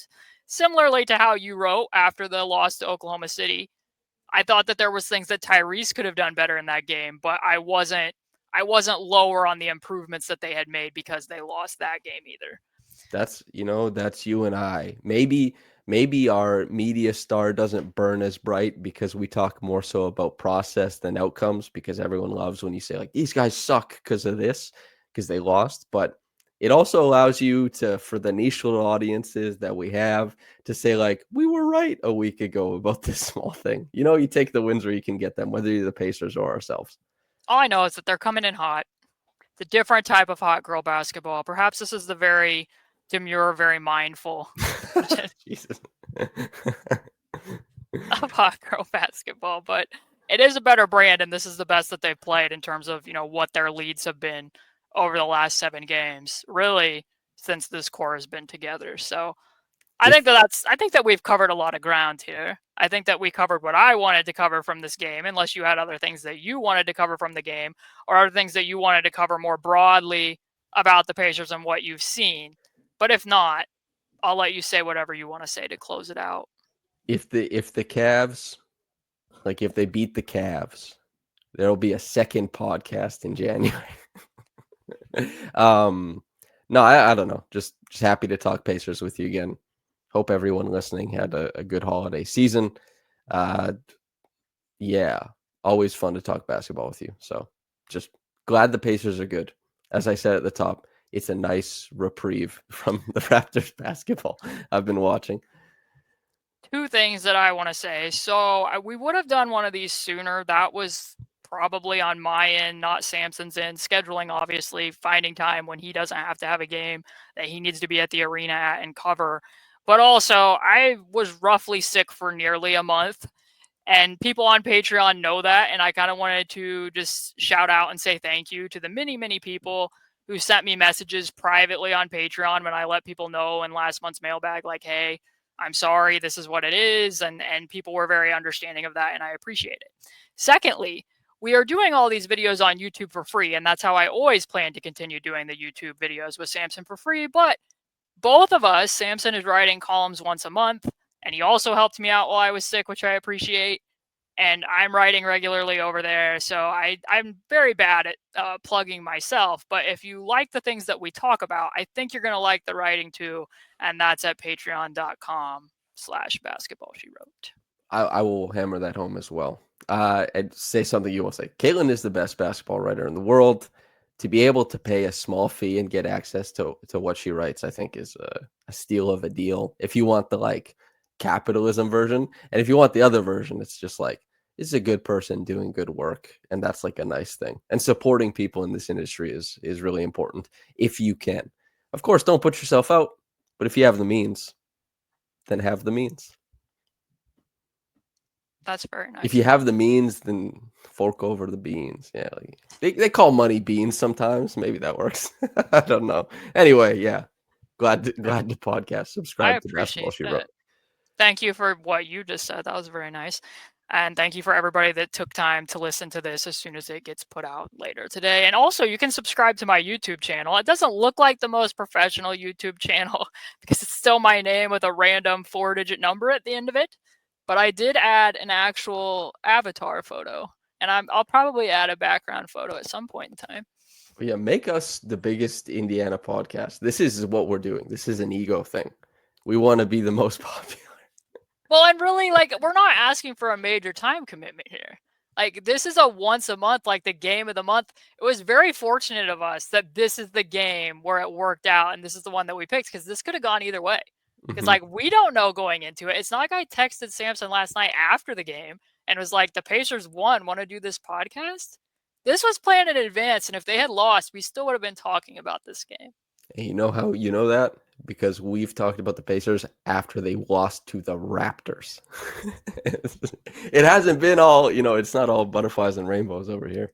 similarly to how you wrote after the loss to Oklahoma City, I thought that there was things that Tyrese could have done better in that game, but I wasn't lower on the improvements that they had made because they lost that game either. That's you and I. Maybe our media star doesn't burn as bright because we talk more so about process than outcomes, because everyone loves when you say like these guys suck because of this, because they lost. But it also allows you to, for the niche little audiences that we have, to say like, we were right a week ago about this small thing. You take the wins where you can get them, whether you're the Pacers or ourselves. All I know is that they're coming in hot. It's a different type of hot girl basketball. Perhaps this is the very demure, very mindful Jesus. of hot girl basketball, but it is a better brand, and this is the best that they've played in terms of what their leads have been over the last 7 games, really, since this core has been together. So I think that we've covered a lot of ground here. I think that we covered what I wanted to cover from this game, unless you had other things that you wanted to cover from the game, or other things that you wanted to cover more broadly about the Pacers and what you've seen. But if not, I'll let you say whatever you want to say to close it out. If the Cavs, like if they beat the Cavs, there'll be a second podcast in January. No, I don't know. Just happy to talk Pacers with you again. Hope everyone listening had a good holiday season. Yeah, always fun to talk basketball with you. So just glad the Pacers are good. As I said at the top, it's a nice reprieve from the Raptors basketball I've been watching. 2 things that I want to say. So we would have done one of these sooner. That was probably on my end, not Samson's end. Scheduling, obviously, finding time when he doesn't have to have a game that he needs to be at the arena at and cover. But also, I was roughly sick for nearly a month. And people on Patreon know that. And I kind of wanted to just shout out and say thank you to the many people who sent me messages privately on Patreon when I let people know in last month's mailbag, like, hey, I'm sorry, this is what it is. And people were very understanding of that, and I appreciate it. Secondly, we are doing all these videos on YouTube for free, and that's how I always plan to continue doing the YouTube videos with Samson for free. But both of us, Samson is writing columns once a month, and he also helped me out while I was sick, which I appreciate. And I'm writing regularly over there, so I'm very bad at plugging myself. But if you like the things that we talk about, I think you're going to like the writing too, and that's at patreon.com/basketball she wrote. I will hammer that home as well. And say something you want to say. Caitlin is the best basketball writer in the world. To be able to pay a small fee and get access to what she writes, I think is a steal of a deal. If you want the like capitalism version, and if you want the other version, it's just like, this is a good person doing good work, and that's like a nice thing. And supporting people in this industry is really important if you can. Of course, don't put yourself out, but if you have the means, then have the means. That's very nice. If you have the means, then fork over the beans. Yeah, like, they call money beans sometimes. Maybe that works. I don't know. Anyway, yeah, glad to podcast. Subscribe to Basketball She Wrote. Thank you for what you just said. That was very nice. And thank you for everybody that took time to listen to this as soon as it gets put out later today. And also, you can subscribe to my YouTube channel. It doesn't look like the most professional YouTube channel because it's still my name with a random 4-digit number at the end of it. But I did add an actual avatar photo, and I'll probably add a background photo at some point in time. Well, yeah, make us the biggest Indiana podcast. This is what we're doing. This is an ego thing. We want to be the most popular. Well, and really, like, we're not asking for a major time commitment here. Like, this is a once a month, like the game of the month. It was very fortunate of us that this is the game where it worked out, and this is the one that we picked, because this could have gone either way. Because, like, we don't know going into it. It's not like I texted Samson last night after the game and was like, the Pacers won, want to do this podcast? This was planned in advance, and if they had lost, we still would have been talking about this game. And you know how you know that? Because we've talked about the Pacers after they lost to the Raptors. It hasn't been all, it's not all butterflies and rainbows over here.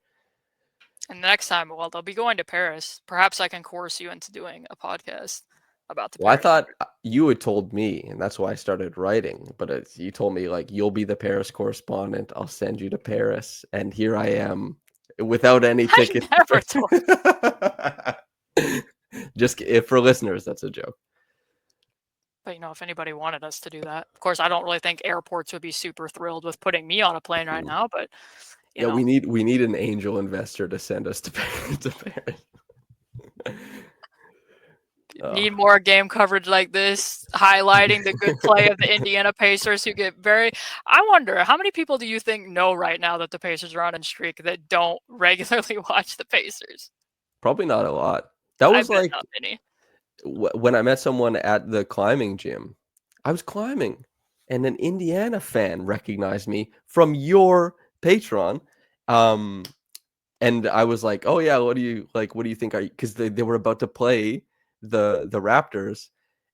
And the next time, well, they'll be going to Paris. Perhaps I can coerce you into doing a podcast about the Paris. Well, I thought you had told me, and that's why I started writing. But you told me, like, you'll be the Paris correspondent. I'll send you to Paris. And here I am without any tickets. I never told you. Just for listeners, that's a joke. But, if anybody wanted us to do that, of course, I don't really think airports would be super thrilled with putting me on a plane right now. But you know. we need an angel investor to send us to Paris. Need more game coverage like this, highlighting the good play of the Indiana Pacers, who get very. I wonder, how many people do you think know right now that the Pacers are on a streak that don't regularly watch the Pacers? Probably not a lot. That I was bet like not many. when I met someone at the climbing gym. I was climbing, and an Indiana fan recognized me from your Patreon. And I was like, "Oh yeah, what do you like? What do you think?" Because they were about to play the Raptors,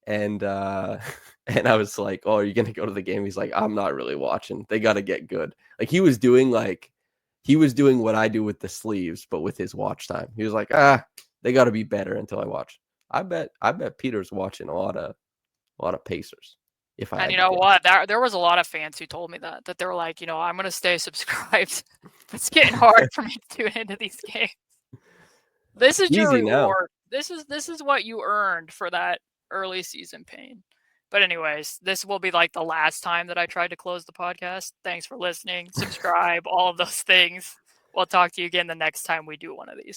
and and I was like, "Oh, are you gonna go to the game?" He's like, "I'm not really watching. They got to get good." Like he was doing what I do with the sleeves, but with his watch time. He was like, they got to be better until I watch. I bet Peter's watching a lot of Pacers. If I And had you to know guess. what? There was a lot of fans who told me that they were like, I'm gonna stay subscribed. It's getting hard for me to tune into these games. This is your Easy now. reward. This is what you earned for that early season pain. But anyways, this will be like the last time that I tried to close the podcast. Thanks for listening. Subscribe, all of those things. We'll talk to you again the next time we do one of these.